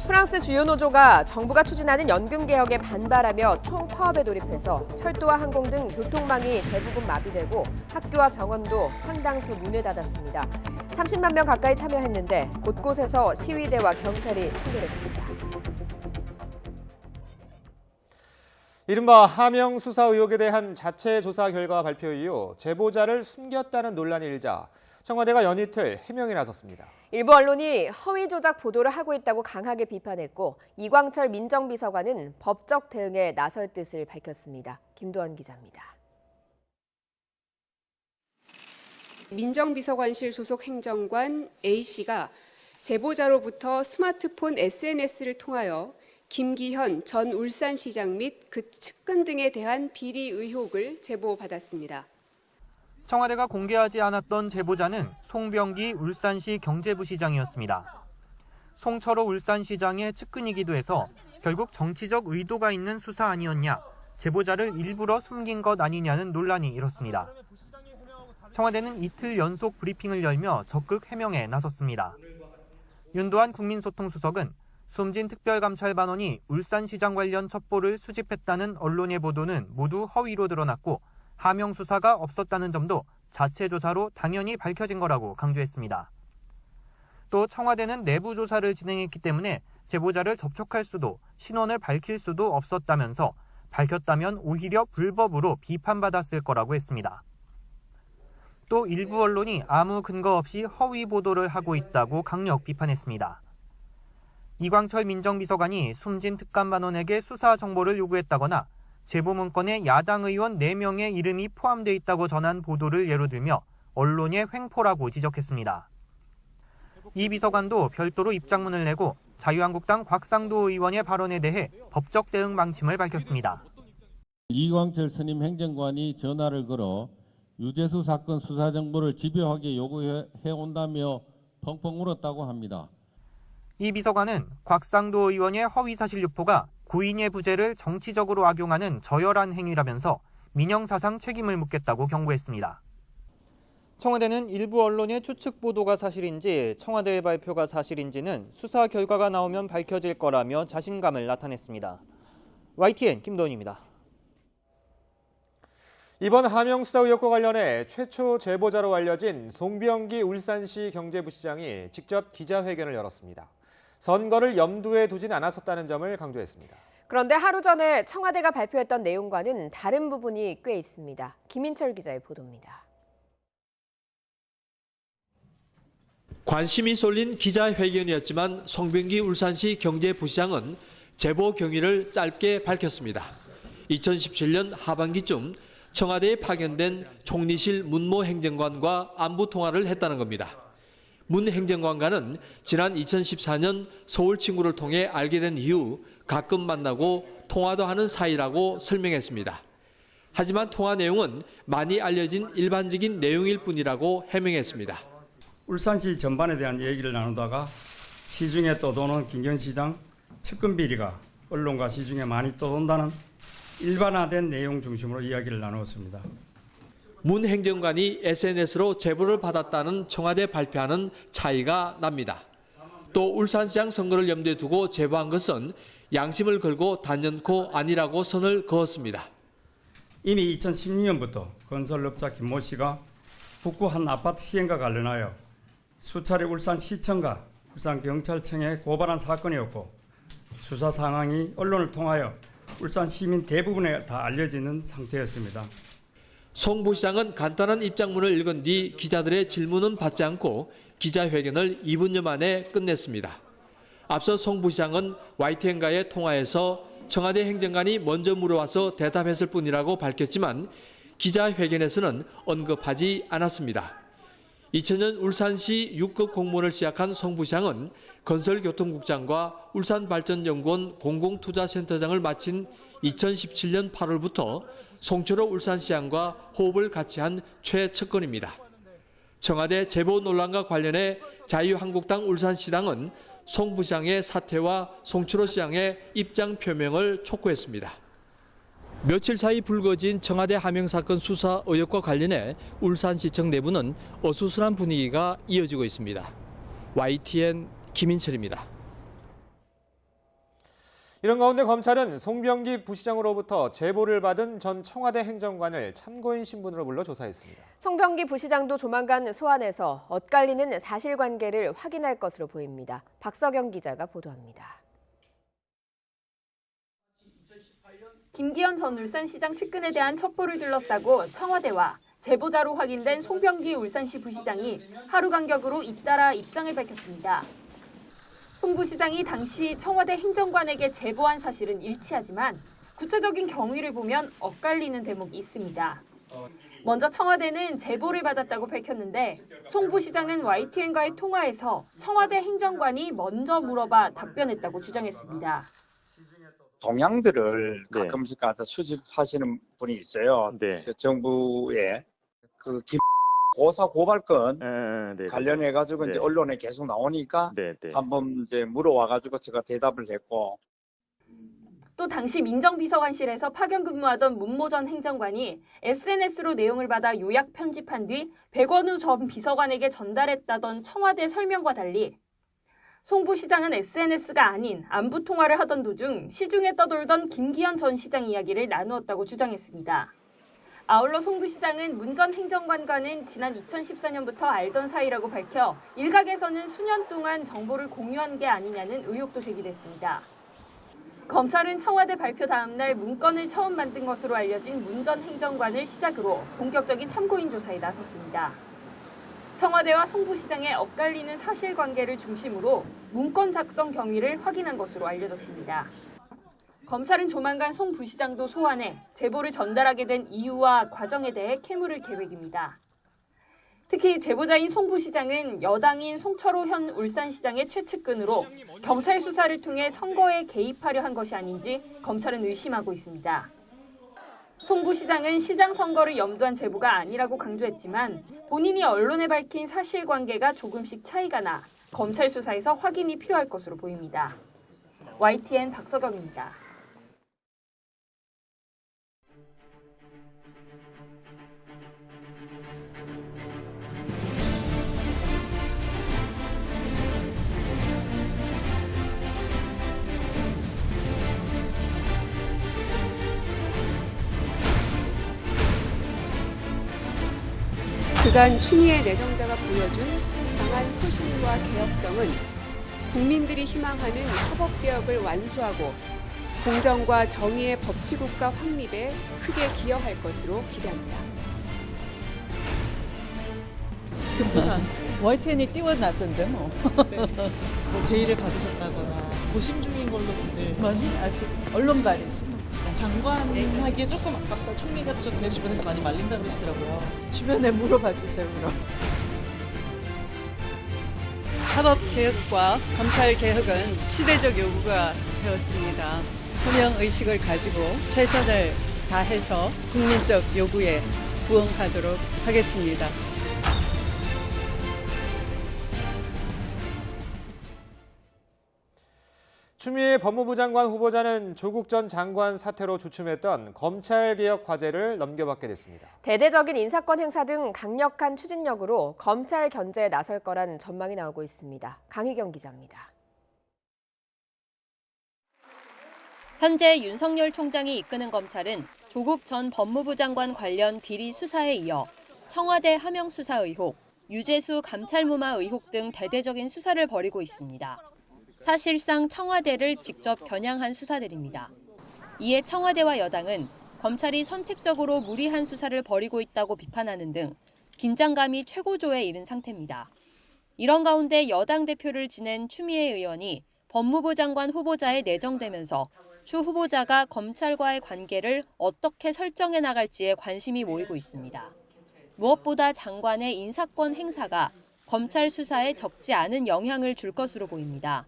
프랑스 주요 노조가 정부가 추진하는 연금 개혁에 반발하며 총파업에 돌입해서 철도와 항공 등 교통망이 대부분 마비되고 학교와 병원도 상당수 문을 닫았습니다. 30만 명 가까이 참여했는데 곳곳에서 시위대와 경찰이 충돌했습니다. 이른바 하명 수사 의혹에 대한 자체 조사 결과 발표 이후 제보자를 숨겼다는 논란이 일자 청와대가 연이틀 해명에 나섰습니다. 일부 언론이 허위 조작 보도를 하고 있다고 강하게 비판했고 이광철 민정비서관은 법적 대응에 나설 뜻을 밝혔습니다. 김도원 기자입니다. 민정비서관실 소속 행정관 A씨가 제보자로부터 스마트폰 SNS를 통하여 김기현 전 울산시장 및 그 측근 등에 대한 비리 의혹을 제보받았습니다. 청와대가 공개하지 않았던 제보자는 송병기 울산시 경제부시장이었습니다. 송철호 울산시장의 측근이기도 해서 결국 정치적 의도가 있는 수사 아니었냐, 제보자를 일부러 숨긴 것 아니냐는 논란이 일었습니다. 청와대는 이틀 연속 브리핑을 열며 적극 해명에 나섰습니다. 윤도한 국민소통수석은 숨진 특별감찰반원이 울산시장 관련 첩보를 수집했다는 언론의 보도는 모두 허위로 드러났고 하명 수사가 없었다는 점도 자체 조사로 당연히 밝혀진 거라고 강조했습니다. 또 청와대는 내부 조사를 진행했기 때문에 제보자를 접촉할 수도 신원을 밝힐 수도 없었다면서 밝혔다면 오히려 불법으로 비판받았을 거라고 했습니다. 또 일부 언론이 아무 근거 없이 허위 보도를 하고 있다고 강력 비판했습니다. 이광철 민정비서관이 숨진 특감반원에게 수사 정보를 요구했다거나 제보 문건에 야당 의원 4명의 이름이 포함돼 있다고 전한 보도를 예로 들며 언론의 횡포라고 지적했습니다. 이 비서관도 별도로 입장문을 내고 자유한국당 곽상도 의원의 발언에 대해 법적 대응 방침을 밝혔습니다. 이광철 선임 행정관이 전화를 걸어 유재수 사건 수사 정보를 집요하게 요구해온다며 펑펑 울었다고 합니다. 이 비서관은 곽상도 의원의 허위사실 유포가 고인의 부재를 정치적으로 악용하는 저열한 행위라면서 민영사상 책임을 묻겠다고 경고했습니다. 청와대는 일부 언론의 추측 보도가 사실인지 청와대의 발표가 사실인지는 수사 결과가 나오면 밝혀질 거라며 자신감을 나타냈습니다. YTN 김도훈입니다. 이번 하명 수사 의혹과 관련해 최초 제보자로 알려진 송병기 울산시 경제부시장이 직접 기자회견을 열었습니다. 선거를 염두에 두진 않았었다는 점을 강조했습니다. 그런데 하루 전에 청와대가 발표했던 내용과는 다른 부분이 꽤 있습니다. 김인철 기자의 보도입니다. 관심이 쏠린 기자회견이었지만 송병기 울산시 경제부시장은 제보 경위를 짧게 밝혔습니다. 2017년 하반기쯤 청와대에 파견된 총리실 문모 행정관과 안부 통화를 했다는 겁니다. 문 행정관과는 지난 2014년 서울 친구를 통해 알게 된 이후 가끔 만나고 통화도 하는 사이라고 설명했습니다. 하지만 통화 내용은 많이 알려진 일반적인 내용일 뿐이라고 해명했습니다. 울산시 전반에 대한 얘기를 나누다가 시중에 떠도는 김기현 측근 비리가 언론과 시중에 많이 떠돈다는 일반화된 내용 중심으로 이야기를 나누었습니다. 문 행정관이 SNS로 제보를 받았다는 청와대 발표와는 차이가 납니다. 또 울산시장 선거를 염두에 두고 제보한 것은 양심을 걸고 단연코 아니라고 선을 그었습니다. 이미 2016년부터 건설업자 김모 씨가 북구 한 아파트 시행과 관련하여 수차례 울산시청과 울산경찰청에 고발한 사건이었고 수사 상황이 언론을 통하여 울산 시민 대부분에 다 알려지는 상태였습니다. 송 부시장은 간단한 입장문을 읽은 뒤 기자들의 질문은 받지 않고 기자회견을 2분여 만에 끝냈습니다. 앞서 송 부시장은 YTN과의 통화에서 청와대 행정관이 먼저 물어와서 대답했을 뿐이라고 밝혔지만 기자회견에서는 언급하지 않았습니다. 2000년 울산시 6급 공무원을 시작한 송 부시장은 건설교통국장과 울산발전연구원 공공투자센터장을 마친 2017년 8월부터 송철호 울산시장과 호흡을 같이 한 최측근입니다. 청와대 제보 논란과 관련해 자유한국당 울산시당은 송 부시장의 사퇴와 송철호 시장의 입장 표명을 촉구했습니다. 며칠 사이 불거진 청와대 하명 사건 수사 의혹과 관련해 울산시청 내부는 어수선한 분위기가 이어지고 있습니다. YTN 김인철입니다. 이런 가운데 검찰은 송병기 부시장으로부터 제보를 받은 전 청와대 행정관을 참고인 신분으로 불러 조사했습니다. 송병기 부시장도 조만간 소환해서 엇갈리는 사실관계를 확인할 것으로 보입니다. 박서경 기자가 보도합니다. 김기현 전 울산시장 측근에 대한 첩보를 둘러싸고 청와대와 제보자로 확인된 송병기 울산시 부시장이 하루 간격으로 잇따라 입장을 밝혔습니다. 송 부시장이 당시 청와대 행정관에게 제보한 사실은 일치하지만 구체적인 경위를 보면 엇갈리는 대목이 있습니다. 먼저 청와대는 제보를 받았다고 밝혔는데 송 부시장은 YTN과의 통화에서 청와대 행정관이 먼저 물어봐 답변했다고 주장했습니다. 동향들을 가끔씩 가서 수집하시는 분이 있어요. 그 정부의 그 고사 고발건 관련해 가지고 이제 언론에 계속 나오니까 한번 이제 물어와 가지고 제가 대답을 했고. 또 당시 민정비서관실에서 파견 근무하던 문모 전 행정관이 SNS로 내용을 받아 요약 편집한 뒤 백원우 전 비서관에게 전달했다던 청와대 설명과 달리 송 부시장은 SNS가 아닌 안부 통화를 하던 도중 시중에 떠돌던 김기현 전 시장 이야기를 나누었다고 주장했습니다. 아울러 송 부시장은 문 전 행정관과는 지난 2014년부터 알던 사이라고 밝혀 일각에서는 수년 동안 정보를 공유한 게 아니냐는 의혹도 제기됐습니다. 검찰은 청와대 발표 다음 날 문건을 처음 만든 것으로 알려진 문 전 행정관을 시작으로 본격적인 참고인 조사에 나섰습니다. 청와대와 송 부시장의 엇갈리는 사실관계를 중심으로 문건 작성 경위를 확인한 것으로 알려졌습니다. 검찰은 조만간 송 부시장도 소환해 제보를 전달하게 된 이유와 과정에 대해 캐물을 계획입니다. 특히 제보자인 송 부시장은 여당인 송철호 현 울산시장의 최측근으로 경찰 수사를 통해 선거에 개입하려 한 것이 아닌지 검찰은 의심하고 있습니다. 송 부시장은 시장 선거를 염두한 제보가 아니라고 강조했지만 본인이 언론에 밝힌 사실관계가 조금씩 차이가 나 검찰 수사에서 확인이 필요할 것으로 보입니다. YTN 박서경입니다. 그간 추미애 내정자가 보여준 강한 소신과 개혁성은 국민들이 희망하는 사법개혁을 완수하고 공정과 정의의 법치국가 확립에 크게 기여할 것으로 기대합니다. 부산 YTN이 띄워놨던데 뭐. 뭐 제의를 받으셨다거나 고심 중인 걸로 다들 아직 언론발이지. 장관 하기에 조금 아깝다. 총리가 좀 내 주변에서 많이 말린다고 그러시더라고요. 주변에 물어봐 주세요, 그럼. 사법개혁과 검찰개혁은 시대적 요구가 되었습니다. 소명의식을 가지고 최선을 다해서 국민적 요구에 부응하도록 하겠습니다. 추미애 법무부 장관 후보자는 조국 전 장관 사퇴로 주춤했던 검찰개혁 과제를 넘겨받게 됐습니다. 대대적인 인사권 행사 등 강력한 추진력으로 검찰 견제에 나설 거란 전망이 나오고 있습니다. 강희경 기자입니다. 현재 윤석열 총장이 이끄는 검찰은 조국 전 법무부 장관 관련 비리 수사에 이어 청와대 하명 수사 의혹, 유재수 감찰무마 의혹 등 대대적인 수사를 벌이고 있습니다. 사실상 청와대를 직접 겨냥한 수사들입니다. 이에 청와대와 여당은 검찰이 선택적으로 무리한 수사를 벌이고 있다고 비판하는 등 긴장감이 최고조에 이른 상태입니다. 이런 가운데 여당 대표를 지낸 추미애 의원이 법무부 장관 후보자에 내정되면서 추 후보자가 검찰과의 관계를 어떻게 설정해 나갈지에 관심이 모이고 있습니다. 무엇보다 장관의 인사권 행사가 검찰 수사에 적지 않은 영향을 줄 것으로 보입니다.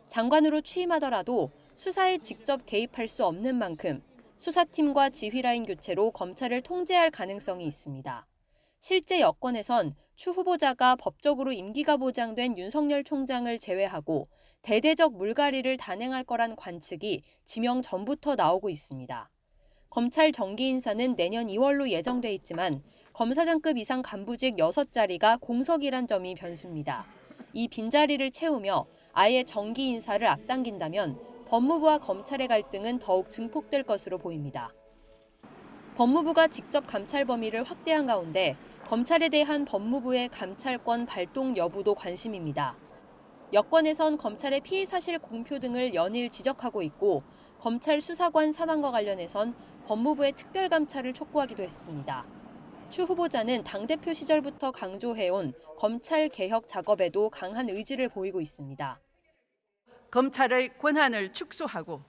장관으로 취임하더라도 수사에 직접 개입할 수 없는 만큼 수사팀과 지휘라인 교체로 검찰을 통제할 가능성이 있습니다. 실제 여권에선 추 후보자가 법적으로 임기가 보장된 윤석열 총장을 제외하고 대대적 물갈이를 단행할 거란 관측이 지명 전부터 나오고 있습니다. 검찰 정기 인사는 내년 2월로 예정돼 있지만 검사장급 이상 간부직 6자리가 공석이란 점이 변수입니다. 이 빈자리를 채우며 아예 정기 인사를 앞당긴다면 법무부와 검찰의 갈등은 더욱 증폭될 것으로 보입니다. 법무부가 직접 감찰 범위를 확대한 가운데 검찰에 대한 법무부의 감찰권 발동 여부도 관심입니다. 여권에선 검찰의 피의 사실 공표 등을 연일 지적하고 있고 검찰 수사관 사망과 관련해선 법무부의 특별 감찰을 촉구하기도 했습니다. 추 후보자는 당대표 시절부터 강조해온 검찰 개혁 작업에도 강한 의지를 보이고 있습니다. 검찰의 권한을 축소하고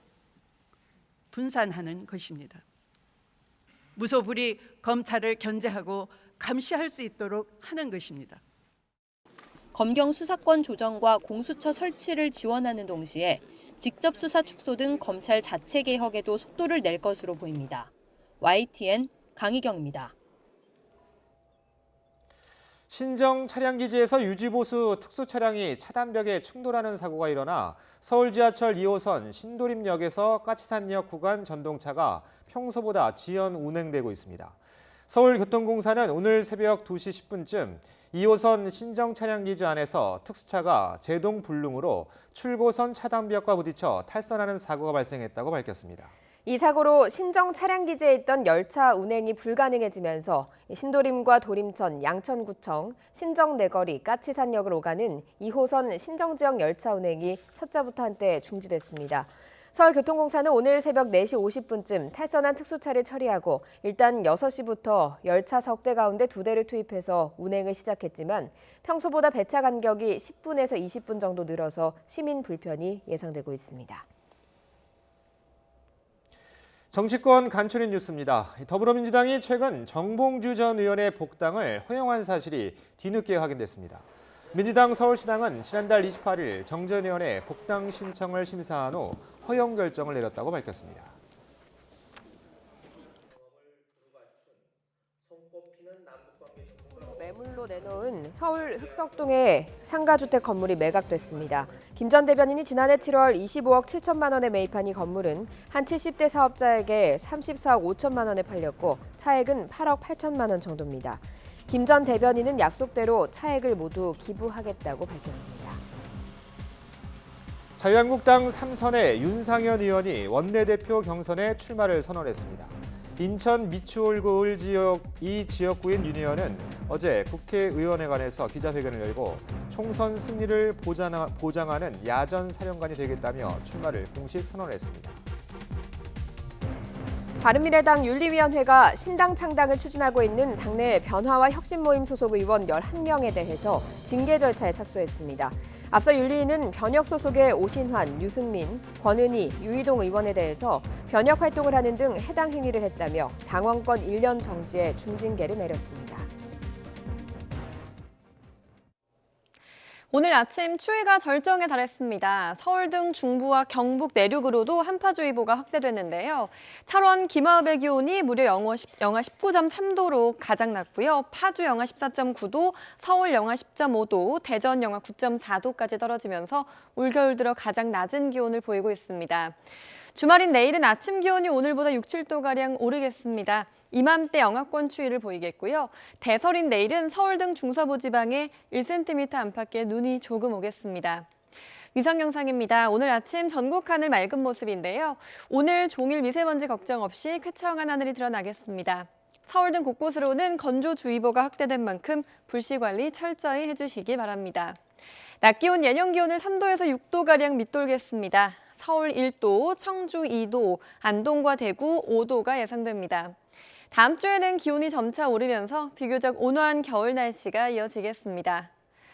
분산하는 것입니다. 무소불위 검찰을 견제하고 감시할 수 있도록 하는 것입니다. 검경 수사권 조정과 공수처 설치를 지원하는 동시에 직접 수사 축소 등 검찰 자체 개혁에도 속도를 낼 것으로 보입니다. YTN 강희경입니다. 신정 차량기지에서 유지보수 특수차량이 차단벽에 충돌하는 사고가 일어나 서울 지하철 2호선 신도림역에서 까치산역 구간 전동차가 평소보다 지연 운행되고 있습니다. 서울교통공사는 오늘 새벽 2시 10분쯤 2호선 신정 차량기지 안에서 특수차가 제동 불능으로 출고선 차단벽과 부딪혀 탈선하는 사고가 발생했다고 밝혔습니다. 이 사고로 신정 차량기지에 있던 열차 운행이 불가능해지면서 신도림과 도림천, 양천구청, 신정내거리, 까치산역을 오가는 2호선 신정지역 열차 운행이 첫자부터 한때 중지됐습니다. 서울교통공사는 오늘 새벽 4시 50분쯤 탈선한 특수차를 처리하고 일단 6시부터 열차 석대 가운데 2대를 투입해서 운행을 시작했지만 평소보다 배차 간격이 10분에서 20분 정도 늘어서 시민 불편이 예상되고 있습니다. 정치권 간추린 뉴스입니다. 더불어민주당이 최근 정봉주 전 의원의 복당을 허용한 사실이 뒤늦게 확인됐습니다. 민주당 서울시당은 지난달 28일 정 전 의원의 복당 신청을 심사한 후 허용 결정을 내렸다고 밝혔습니다. 매물로 내놓은 서울 흑석동의 상가주택 건물이 매각됐습니다. 김 전 대변인이 지난해 7월 25억 7천만 원에 매입한 이 건물은 한 70대 사업자에게 34억 5천만 원에 팔렸고 차액은 8억 8천만 원 정도입니다. 김 전 대변인은 약속대로 차액을 모두 기부하겠다고 밝혔습니다. 자유한국당 3선의 윤상현 의원이 원내대표 경선에 출마를 선언했습니다. 인천 미추홀구 이 지역구인 윤 의원은 어제 국회의원회관에서 기자회견을 열고 총선 승리를 보장하는 야전 사령관이 되겠다며 출마를 공식 선언했습니다. 바른미래당 윤리위원회가 신당 창당을 추진하고 있는 당내 변화와 혁신 모임 소속 의원 11명에 대해서 징계 절차에 착수했습니다. 앞서 윤리위는 변혁 소속의 오신환, 유승민, 권은희, 유이동 의원에 대해서 변혁 활동을 하는 등 해당 행위를 했다며 당원권 1년 정지에 중징계를 내렸습니다. 오늘 아침 추위가 절정에 달했습니다. 서울 등 중부와 경북 내륙으로도 한파주의보가 확대됐는데요. 철원 김하읍의 기온이 무려 영하 19.3도로 가장 낮고요. 파주 영하 14.9도, 서울 영하 10.5도, 대전 영하 9.4도까지 떨어지면서 올겨울 들어 가장 낮은 기온을 보이고 있습니다. 주말인 내일은 아침 기온이 오늘보다 6, 7도가량 오르겠습니다. 이맘때 영하권 추위를 보이겠고요. 대설인 내일은 서울 등 중서부 지방에 1cm 안팎의 눈이 조금 오겠습니다. 위성 영상입니다. 오늘 아침 전국 하늘 맑은 모습인데요. 오늘 종일 미세먼지 걱정 없이 쾌청한 하늘이 드러나겠습니다. 서울 등 곳곳으로는 건조주의보가 확대된 만큼 불씨 관리 철저히 해주시기 바랍니다. 낮 기온 예년 기온을 3도에서 6도가량 밑돌겠습니다. 서울 1도, 청주 2도, 안동과 대구 5도가 예상됩니다. 다음 주에는 기온이 점차 오르면서 비교적 온화한 겨울 날씨가 이어지겠습니다.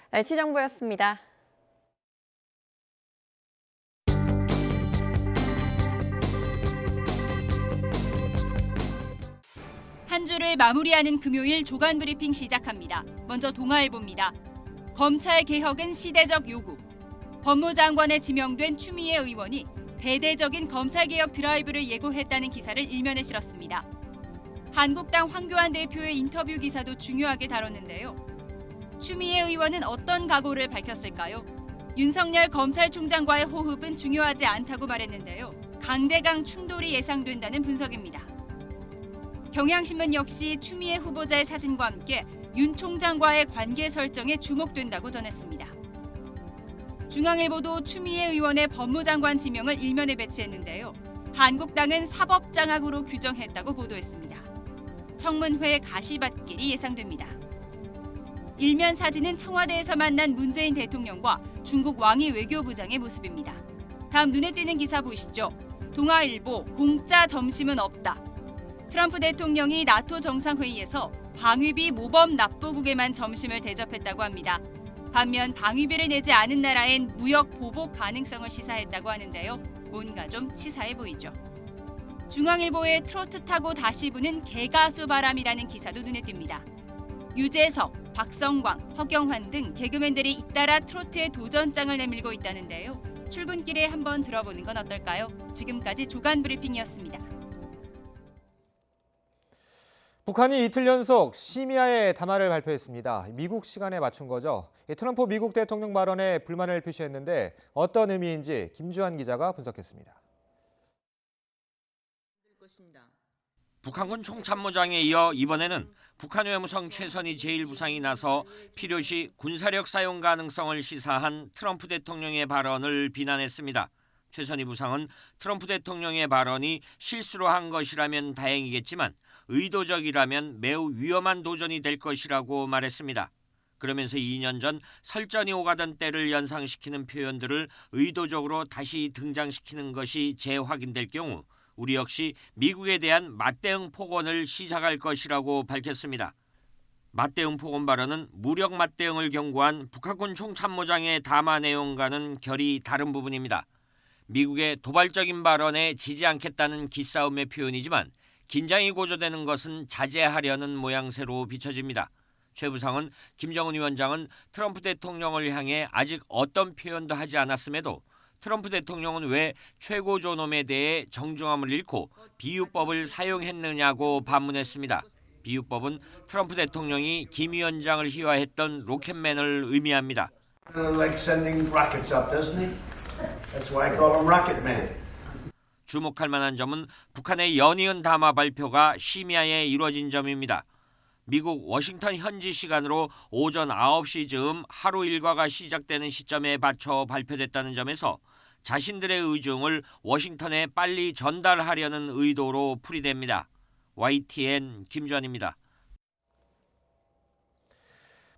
날씨 정보였습니다. 한 주를 마무리하는 금요일 조간 브리핑 시작합니다. 먼저 동아일보입니다. 검찰 개혁은 시대적 요구. 법무장관에 지명된 추미애 의원이 대대적인 검찰개혁 드라이브를 예고했다는 기사를 일면에 실었습니다. 한국당 황교안 대표의 인터뷰 기사도 중요하게 다뤘는데요. 추미애 의원은 어떤 각오를 밝혔을까요? 윤석열 검찰총장과의 호흡은 중요하지 않다고 말했는데요. 강대강 충돌이 예상된다는 분석입니다. 경향신문 역시 추미애 후보자의 사진과 함께 윤 총장과의 관계 설정에 주목된다고 전했습니다. 중앙일보도 추미애 의원의 법무장관 지명을 일면에 배치했는데요. 한국당은 사법장악으로 규정했다고 보도했습니다. 청문회 가시밭길이 예상됩니다. 일면 사진은 청와대에서 만난 문재인 대통령과 중국 왕이 외교부장의 모습입니다. 다음 눈에 띄는 기사 보시죠. 동아일보 공짜 점심은 없다. 트럼프 대통령이 나토 정상회의에서 방위비 모범 납부국에만 점심을 대접했다고 합니다. 반면 방위비를 내지 않은 나라엔 무역 보복 가능성을 시사했다고 하는데요. 뭔가 좀 치사해 보이죠. 중앙일보의 트로트 타고 다시 부는 개가수 바람이라는 기사도 눈에 띕니다. 유재석, 박성광, 허경환 등 개그맨들이 잇따라 트로트의 도전장을 내밀고 있다는데요. 출근길에 한번 들어보는 건 어떨까요? 지금까지 조간 브리핑이었습니다. 북한이 이틀 연속 시미아의 담화를 발표했습니다. 미국 시간에 맞춘 거죠. 트럼프 미국 대통령 발언에 불만을 표시했는데 어떤 의미인지 김주한 기자가 분석했습니다. 북한군 총참모장에 이어 이번에는 북한 외무성 최선희 제1부상이 나서 필요시 군사력 사용 가능성을 시사한 트럼프 대통령의 발언을 비난했습니다. 최선희 부상은 트럼프 대통령의 발언이 실수로 한 것이라면 다행이겠지만 의도적이라면 매우 위험한 도전이 될 것이라고 말했습니다. 그러면서 2년 전 설전이 오가던 때를 연상시키는 표현들을 의도적으로 다시 등장시키는 것이 재확인될 경우 우리 역시 미국에 대한 맞대응 폭언을 시작할 것이라고 밝혔습니다. 맞대응 폭언 발언은 무력 맞대응을 경고한 북한군 총참모장의 담화 내용과는 결이 다른 부분입니다. 미국의 도발적인 발언에 지지 않겠다는 기싸움의 표현이지만 긴장이 고조되는 것은 자제하려는 모양새로 비춰집니다. 최 부상은 김정은 위원장은 트럼프 대통령을 향해 아직 어떤 표현도 하지 않았음에도 트럼프 대통령은 왜 최고 존엄에 대해 정중함을 잃고 비유법을 사용했느냐고 반문했습니다. 비유법은 트럼프 대통령이 김 위원장을 희화했던 로켓맨을 의미합니다. 주목할 만한 점은 북한의 연이은 담화 발표가 심야에 이루어진 점입니다. 미국 워싱턴 현지 시간으로 오전 9시 즈음 하루 일과가 시작되는 시점에 맞춰 발표됐다는 점에서 자신들의 의중을 워싱턴에 빨리 전달하려는 의도로 풀이됩니다. YTN 김주환입니다.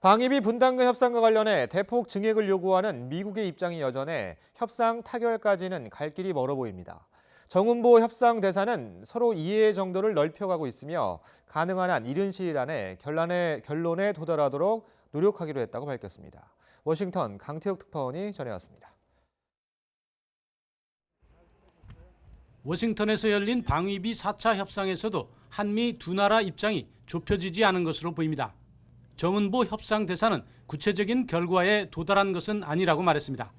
방위비 분담금 협상과 관련해 대폭 증액을 요구하는 미국의 입장이 여전해 협상 타결까지는 갈 길이 멀어 보입니다. 정은보 협상 대사는 서로 이해 정도를 넓혀가고 있으며 가능한 한 이른 시일 안에 결론에 도달하도록 노력하기로 했다고 밝혔습니다. 워싱턴 강태욱 특파원이 전해왔습니다. 워싱턴에서 열린 방위비 4차 협상에서도 한미 두 나라 입장이 좁혀지지 않은 것으로 보입니다. 정은보 협상 대사는 구체적인 결과에 도달한 것은 아니라고 말했습니다.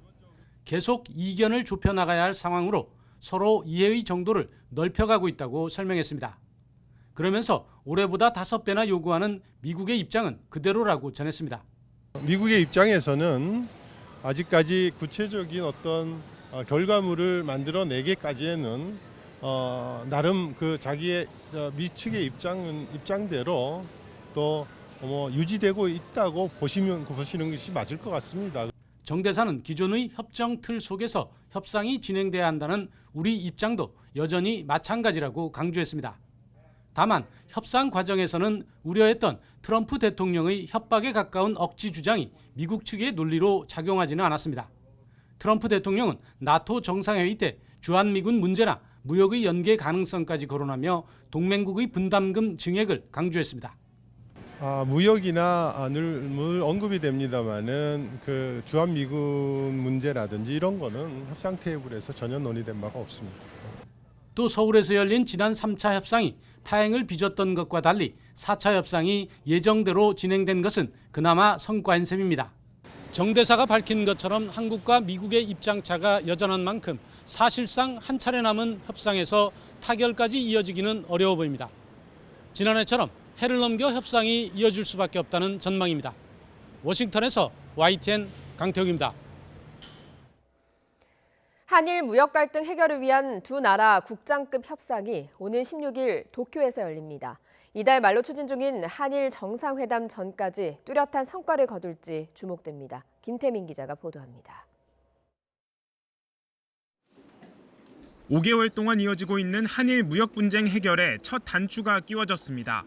계속 이견을 좁혀나가야 할 상황으로 서로 이해의 정도를 넓혀가고 있다고 설명했습니다. 그러면서 올해보다 5배나 요구하는 미국의 입장은 그대로라고 전했습니다. 미국의 입장에서는 아직까지 구체적인 어떤 결과물을 만들어내기까지에는 나름 그 자기의 미측의 입장대로 또 유지되고 있다고 보시는 것이 맞을 것 같습니다. 정 대사는 기존의 협정 틀 속에서 협상이 진행돼야 한다는 우리 입장도 여전히 마찬가지라고 강조했습니다. 다만 협상 과정에서는 우려했던 트럼프 대통령의 협박에 가까운 억지 주장이 미국 측의 논리로 작용하지는 않았습니다. 트럼프 대통령은 나토 정상회의 때 주한미군 문제나 무역의 연계 가능성까지 거론하며 동맹국의 분담금 증액을 강조했습니다. 무역이나 늘 언급이 됩니다만은 그 주한미군 문제라든지 이런 거는 협상 테이블에서 전혀 논의된 바가 없습니다. 또 서울에서 열린 지난 3차 협상이 파행을 빚었던 것과 달리 4차 협상이 예정대로 진행된 것은 그나마 성과인 셈입니다. 정 대사가 밝힌 것처럼 한국과 미국의 입장차가 여전한 만큼 사실상 한 차례 남은 협상에서 타결까지 이어지기는 어려워 보입니다. 지난해처럼 해를 넘겨 협상이 이어질 수밖에 없다는 전망입니다. 워싱턴에서 YTN 강태욱입니다. 한일 무역 갈등 해결을 위한 두 나라 국장급 협상이 오는 16일 도쿄에서 열립니다. 이달 말로 추진 중인 한일 정상회담 전까지 뚜렷한 성과를 거둘지 주목됩니다. 김태민 기자가 보도합니다. 5개월 동안 이어지고 있는 한일 무역 분쟁 해결에 첫 단추가 끼워졌습니다.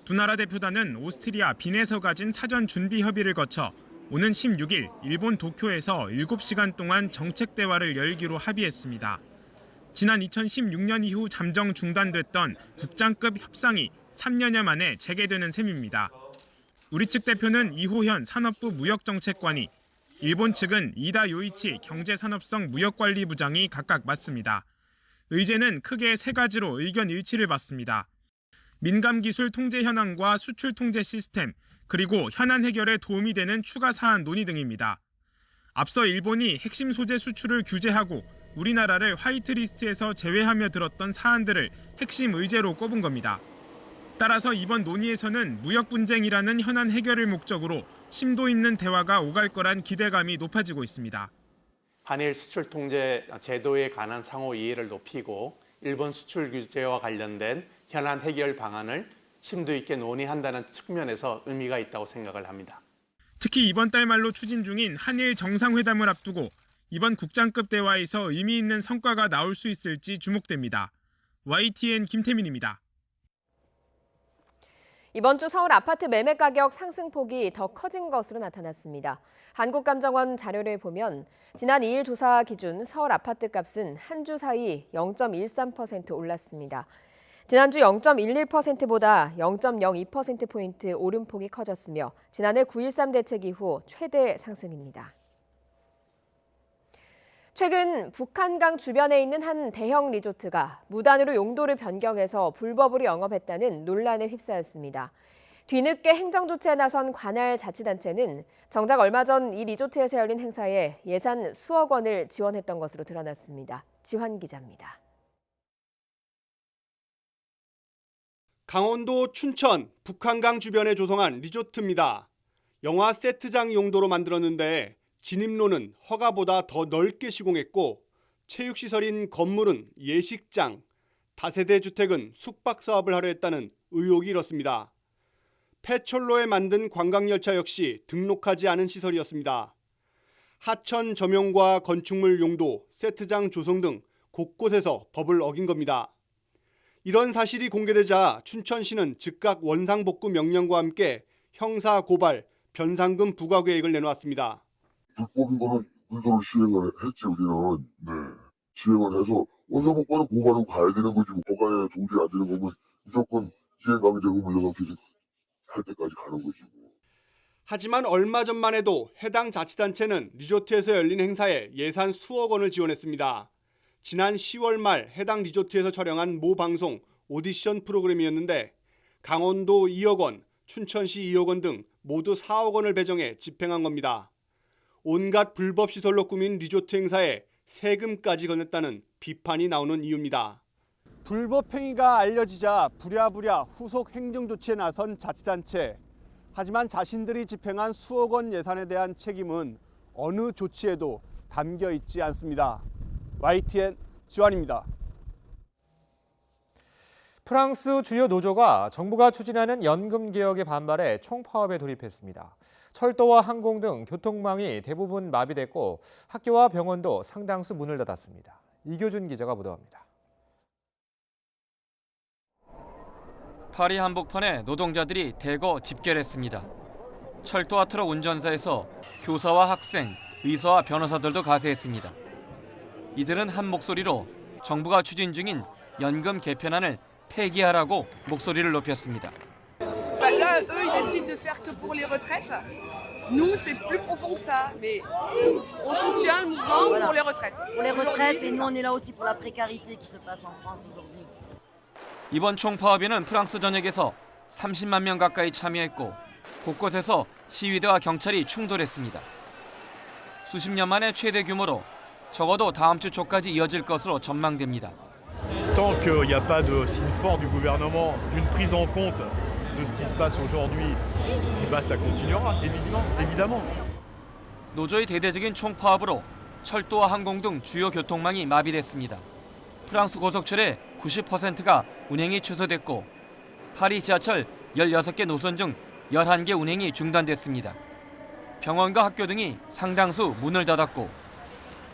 두 나라 대표단은 오스트리아 빈에서 가진 사전 준비 협의를 거쳐 오는 16일 일본 도쿄에서 7시간 동안 정책 대화를 열기로 합의했습니다. 지난 2016년 이후 잠정 중단됐던 국장급 협상이 3년여 만에 재개되는 셈입니다. 우리 측 대표는 이호현 산업부 무역정책관이, 일본 측은 이다 요이치 경제산업성 무역관리부장이 각각 맡습니다. 의제는 크게 세 가지로 의견 일치를 받습니다. 민감기술 통제 현황과 수출 통제 시스템, 그리고 현안 해결에 도움이 되는 추가 사안 논의 등입니다. 앞서 일본이 핵심 소재 수출을 규제하고 우리나라를 화이트리스트에서 제외하며 들었던 사안들을 핵심 의제로 꼽은 겁니다. 따라서 이번 논의에서는 무역 분쟁이라는 현안 해결을 목적으로 심도 있는 대화가 오갈 거란 기대감이 높아지고 있습니다. 한일 수출 통제 제도에 관한 상호 이해를 높이고 일본 수출 규제와 관련된 현안 해결 방안을 심도 있게 논의한다는 측면에서 의미가 있다고 생각을 합니다. 특히 이번 달 말로 추진 중인 한일 정상회담을 앞두고 이번 국장급 대화에서 의미 있는 성과가 나올 수 있을지 주목됩니다. YTN 김태민입니다. 이번 주 서울 아파트 매매 가격 상승폭이 더 커진 것으로 나타났습니다. 한국감정원 자료를 보면 지난 2일 조사 기준 서울 아파트 값은 한 주 사이 0.13% 올랐습니다. 지난주 0.11%보다 0.02%포인트 오름폭이 커졌으며 지난해 9.13 대책 이후 최대 상승입니다. 최근 북한강 주변에 있는 한 대형 리조트가 무단으로 용도를 변경해서 불법으로 영업했다는 논란에 휩싸였습니다. 뒤늦게 행정 조치에 나선 관할 자치단체는 정작 얼마 전 이 리조트에서 열린 행사에 예산 수억 원을 지원했던 것으로 드러났습니다. 지환 기자입니다. 강원도 춘천 북한강 주변에 조성한 리조트입니다. 영화 세트장 용도로 만들었는데 진입로는 허가보다 더 넓게 시공했고 체육시설인 건물은 예식장, 다세대 주택은 숙박 사업을 하려 했다는 의혹이 일었습니다. 폐철로에 만든 관광열차 역시 등록하지 않은 시설이었습니다. 하천 점용과 건축물 용도, 세트장 조성 등 곳곳에서 법을 어긴 겁니다. 이런 사실이 공개되자 춘천시는 즉각 원상복구 명령과 함께 형사 고발, 변상금 부과 계획을 내놓았습니다. 불법인 거는 문서를 시행을 했지 우리는. 네. 시행을 해서 원상복구는 고발은 가야 되는 거지. 허가에 동의 안 되는 거면 무조건 시행감이 되고 물러가서 할 때까지 가는 거지. 하지만 얼마 전만 해도 해당 자치단체는 리조트에서 열린 행사에 예산 수억 원을 지원했습니다. 지난 10월 말 해당 리조트에서 촬영한 모 방송 오디션 프로그램이었는데 강원도 2억 원, 춘천시 2억 원 등 모두 4억 원을 배정해 집행한 겁니다. 온갖 불법 시설로 꾸민 리조트 행사에 세금까지 건넸다는 비판이 나오는 이유입니다. 불법 행위가 알려지자 부랴부랴 후속 행정 조치에 나선 자치단체. 하지만 자신들이 집행한 수억 원 예산에 대한 책임은 어느 조치에도 담겨 있지 않습니다. YTN 지환입니다. 프랑스 주요 노조가 정부가 추진하는 연금 개혁에 반발해 총파업에 돌입했습니다. 철도와 항공 등 교통망이 대부분 마비됐고 학교와 병원도 상당수 문을 닫았습니다. 이교준 기자가 보도합니다. 파리 한복판에 노동자들이 대거 집결했습니다. 철도와 트럭 운전사에서 교사와 학생, 의사와 변호사들도 가세했습니다. 이들은 한 목소리로 정부가 추진 중인 연금 개편안을 폐기하라고 목소리를 높였습니다. Là, eux, ils décident de faire que pour les retraites. Nous, c'est plus profond que ça, mais on soutient le mouvement pour les retraites. Pour les retraites, et nous, on est là aussi pour la précarité qui se passe en France aujourd'hui. 이번 총파업에는 프랑스 전역에서 30만 명 가까이 참여했고 곳곳에서 시위대와 경찰이 충돌했습니다. 수십 년 만에 최대 규모로 적어도 다음 주 초까지 이어질 것으로 전망됩니다. Tant qu'il n'y a pas de signe fort du gouvernement d'une prise en compte de ce qui se passe aujourd'hui, ça continuera, évidemment. 노조의 대대적인 총파업으로 철도와 항공 등 주요 교통망이 마비됐습니다. 프랑스 고속철의 90%가 운행이 취소됐고 파리 지하철 16개 노선 중 11개 운행이 중단됐습니다. 병원과 학교 등이 상당수 문을 닫았고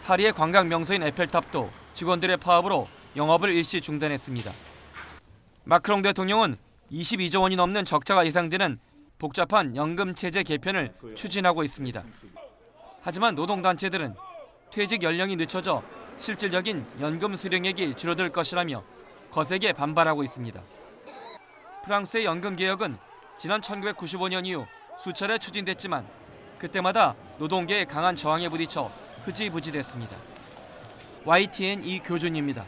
파리의 관광 명소인 에펠탑도 직원들의 파업으로 영업을 일시 중단했습니다. 마크롱 대통령은 22조 원이 넘는 적자가 예상되는 복잡한 연금 체제 개편을 추진하고 있습니다. 하지만 노동단체들은 퇴직 연령이 늦춰져 실질적인 연금 수령액이 줄어들 것이라며 거세게 반발하고 있습니다. 프랑스의 연금 개혁은 지난 1995년 이후 수차례 추진됐지만 그때마다 노동계의 강한 저항에 부딪혀 흐지부지됐습니다. YTN 이교준입니다.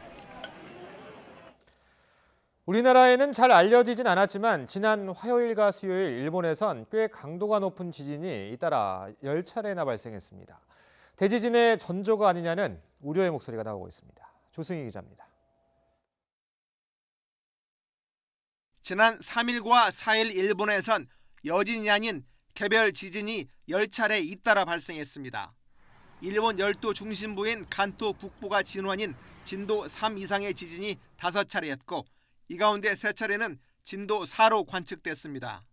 우리나라에는 잘 알려지진 않았지만 지난 화요일과 수요일 일본에선 꽤 강도가 높은 지진이 잇따라 10차례나 발생했습니다. 대지진의 전조가 아니냐는 우려의 목소리가 나오고 있습니다. 조승희 기자입니다. 지난 3일과 4일 일본에선 여진이 아닌 개별 지진이 10차례 잇따라 발생했습니다. 일본 열도 중심부인 간토 북부가 진원인 진도 3 이상의 지진이 5차례였고 이 가운데 3차례는 진도 4로 관측됐습니다.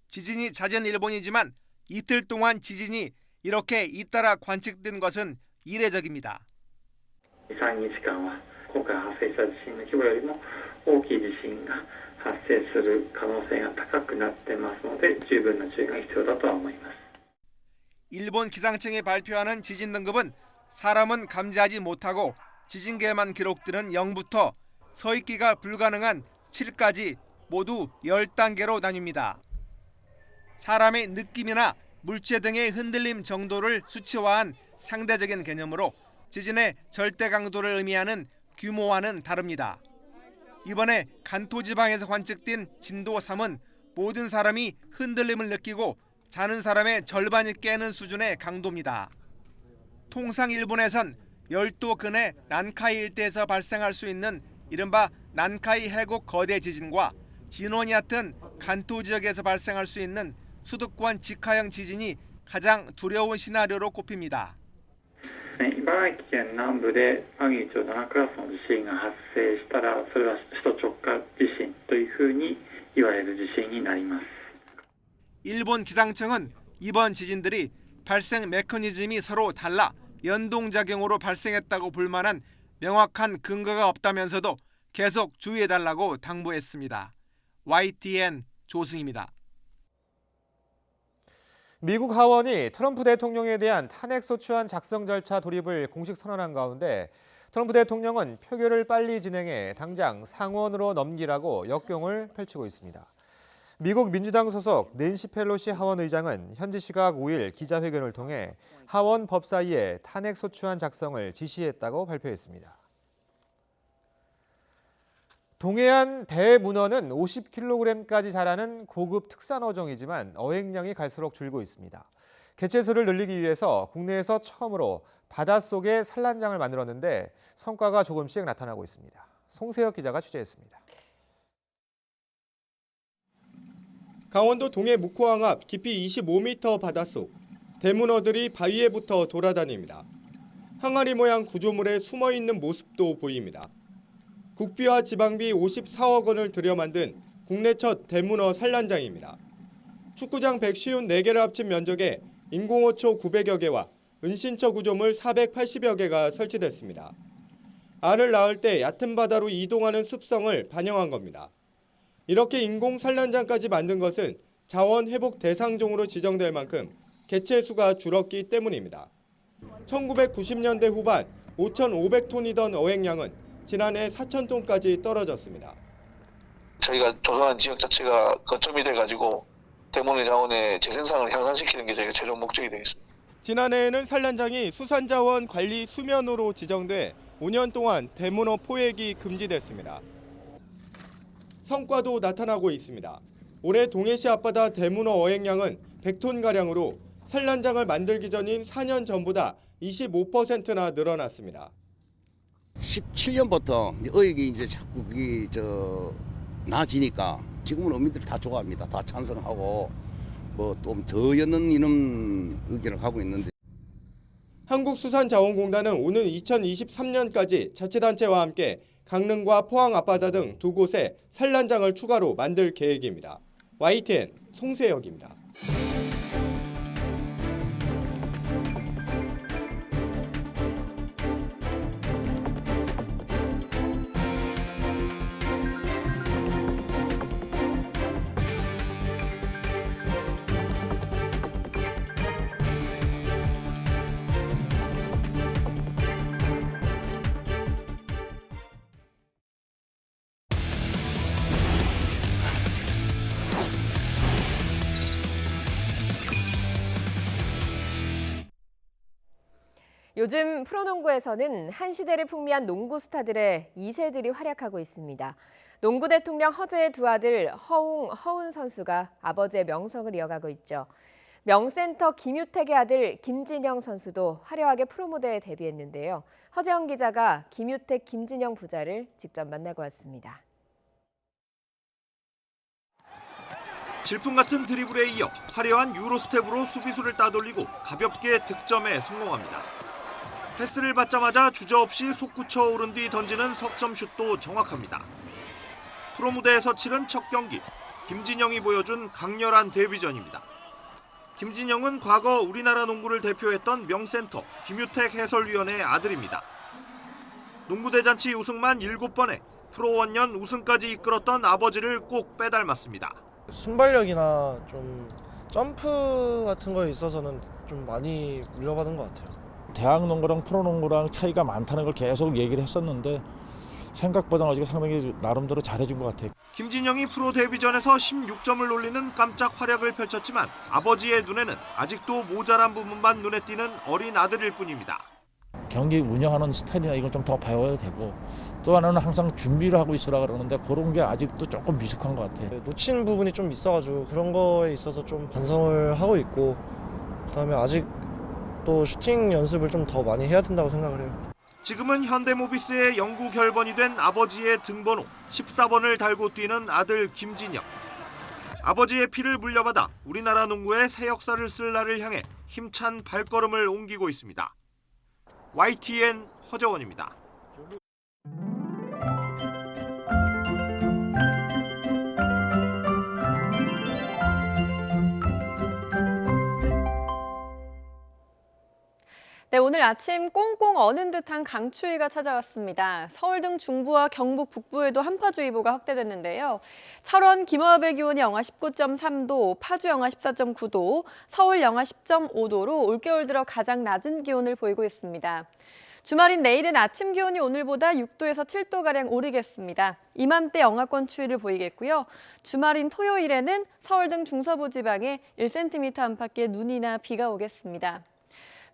지진이 잦은 일본이지만 이틀 동안 지진이 이렇게 잇따라 관측된 것은 이례적입니다. 2、3日間は今回発生した地震の規模よりも大きい地震が発生する可能性が高くなってますので十分な注意が必要だとは思います。 일본 기상청이 발표하는 지진 등급은 사람은 감지하지 못하고 지진계만 기록되는 0부터 서 있기가 불가능한 7까지 모두 10단계로 나뉩니다. 사람의 느낌이나 물체 등의 흔들림 정도를 수치화한 상대적인 개념으로 지진의 절대 강도를 의미하는 규모와는 다릅니다. 이번에 간토 지방에서 관측된 진도 3은 모든 사람이 흔들림을 느끼고 자는 사람의 절반이 깨는 수준의 강도입니다. 통상 일본에선 열도 근해 난카이 일대에서 발생할 수 있는 이른바 난카이 해곡 거대 지진과 진원이 얕은 간토 지역에서 발생할 수 있는 수도권 직하형 지진이 가장 두려운 시나리오로 꼽힙니다. 茨城県南部でマグニチュード7クラスの地震が発生したらそれは首都直下地震というふうに言われる地震になります。 일본 기상청은 이번 지진들이 발생 메커니즘이 서로 달라 연동작용으로 발생했다고 볼 만한 명확한 근거가 없다면서도 계속 주의해달라고 당부했습니다. YTN 조승입니다. 미국 하원이 트럼프 대통령에 대한 탄핵소추안 작성 절차 돌입을 공식 선언한 가운데 트럼프 대통령은 표결을 빨리 진행해 당장 상원으로 넘기라고 역경을 펼치고 있습니다. 미국 민주당 소속 낸시 펠로시 하원 의장은 현지 시각 5일 기자회견을 통해 하원 법사위에 탄핵소추안 작성을 지시했다고 발표했습니다. 동해안 대문어는 50kg까지 자라는 고급 특산 어종이지만 어획량이 갈수록 줄고 있습니다. 개체수를 늘리기 위해서 국내에서 처음으로 바닷속에 산란장을 만들었는데 성과가 조금씩 나타나고 있습니다. 송세혁 기자가 취재했습니다. 강원도 동해 묵호항 앞 깊이 25m 바닷속, 대문어들이 바위에 붙어 돌아다닙니다. 항아리 모양 구조물에 숨어있는 모습도 보입니다. 국비와 지방비 54억 원을 들여 만든 국내 첫 대문어 산란장입니다. 축구장 154개를 합친 면적에 인공호초 900여 개와 은신처 구조물 480여 개가 설치됐습니다. 알을 낳을 때 얕은 바다로 이동하는 습성을 반영한 겁니다. 이렇게 인공 산란장까지 만든 것은 자원 회복 대상종으로 지정될 만큼 개체 수가 줄었기 때문입니다. 1990년대 후반 5,500톤이던 어획량은 지난해 4,000톤까지 떨어졌습니다. 저희가 조성한 지역 자체가 거점이 돼가지고 대문어 자원의 재생산을 향상시키는 게 저희가 최종 목적이 되겠습니다. 지난해에는 산란장이 수산자원 관리 수면으로 지정돼 5년 동안 대문어 포획이 금지됐습니다. 성과도 나타나고 있습니다. 올해 동해시 앞바다 대문어 어획량은 100톤가량으로 산란장을 만들기 전인 4년 전보다 25%나 늘어났습니다. 17년부터 어획이 이제 자꾸 그게 나아지니까 지금은 어민들이 다 좋아합니다. 다 찬성하고 뭐 좀 더 여는 이런 의견을 가고 있는데. 한국수산자원공단은 오는 2023년까지 자치단체와 함께 강릉과 포항 앞바다 등 두 곳에 산란장을 추가로 만들 계획입니다. YTN 송세혁입니다. 요즘 프로농구에서는 한 시대를 풍미한 농구 스타들의 2세들이 활약하고 있습니다. 농구 대통령 허재의 두 아들 허운 선수가 아버지의 명성을 이어가고 있죠. 명센터 김유택의 아들 김진영 선수도 화려하게 프로무대에 데뷔했는데요. 허재영 기자가 김유택, 김진영 부자를 직접 만나고 왔습니다. 질풍 같은 드리블에 이어 화려한 유로 스텝으로 수비수를 따돌리고 가볍게 득점에 성공합니다. 패스를 받자마자 주저없이 솟구쳐 오른 뒤 던지는 석점슛도 정확합니다. 프로무대에서 치른 첫 경기, 김진영이 보여준 강렬한 데뷔전입니다. 김진영은 과거 우리나라 농구를 대표했던 명센터 김유택 해설위원의 아들입니다. 농구대잔치 우승만 7번에 프로1년 우승까지 이끌었던 아버지를 꼭 빼닮았습니다. 순발력이나 좀 점프 같은 거에 있어서는 좀 많이 물려받은 것 같아요. 대학 농구랑 프로 농구랑 차이가 많다는 걸 계속 얘기를 했었는데 생각보다 아직 상당히 나름대로 잘해준 것 같아요. 김진영이 프로 데뷔전에서 16점을 올리는 깜짝 활약을 펼쳤지만 아버지의 눈에는 아직도 모자란 부분만 눈에 띄는 어린 아들일 뿐입니다. 경기 운영하는 스타일이나 이걸 좀 더 배워야 되고 또 하나는 항상 준비를 하고 있으라 그러는데 그런 게 아직도 조금 미숙한 것 같아요. 놓친 부분이 좀 있어가지고 그런 거에 있어서 좀 반성을 하고 있고 그다음에 아직 또 슈팅 연습을 좀 더 많이 해야 된다고 생각을 해요. 지금은 현대모비스의 영구 결번이 된 아버지의 등번호 14번을 달고 뛰는 아들 김진영. 아버지의 피를 물려받아 우리나라 농구의 새 역사를 쓸 날을 향해 힘찬 발걸음을 옮기고 있습니다. YTN 허재원입니다. 네, 오늘 아침 꽁꽁 어는 듯한 강추위가 찾아왔습니다. 서울 등 중부와 경북 북부에도 한파주의보가 확대됐는데요. 철원 김어압의 기온이 영하 19.3도, 파주 영하 14.9도, 서울 영하 10.5도로 올겨울 들어 가장 낮은 기온을 보이고 있습니다. 주말인 내일은 아침 기온이 오늘보다 6도에서 7도가량 오르겠습니다. 이맘때 영하권 추위를 보이겠고요. 주말인 토요일에는 서울 등 중서부 지방에 1cm 안팎의 눈이나 비가 오겠습니다.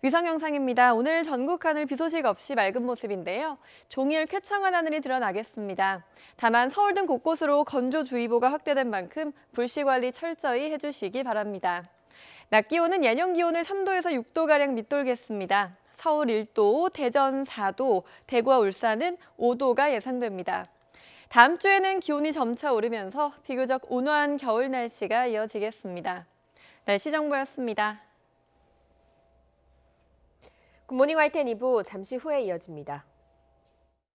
위성 영상입니다. 오늘 전국 하늘 비 소식 없이 맑은 모습인데요. 종일 쾌청한 하늘이 드러나겠습니다. 다만 서울 등 곳곳으로 건조주의보가 확대된 만큼 불씨 관리 철저히 해주시기 바랍니다. 낮 기온은 예년 기온을 3도에서 6도가량 밑돌겠습니다. 서울 1도, 대전 4도, 대구와 울산은 5도가 예상됩니다. 다음 주에는 기온이 점차 오르면서 비교적 온화한 겨울 날씨가 이어지겠습니다. 날씨 정보였습니다. 굿모닝 YTN 2부 잠시 후에 이어집니다.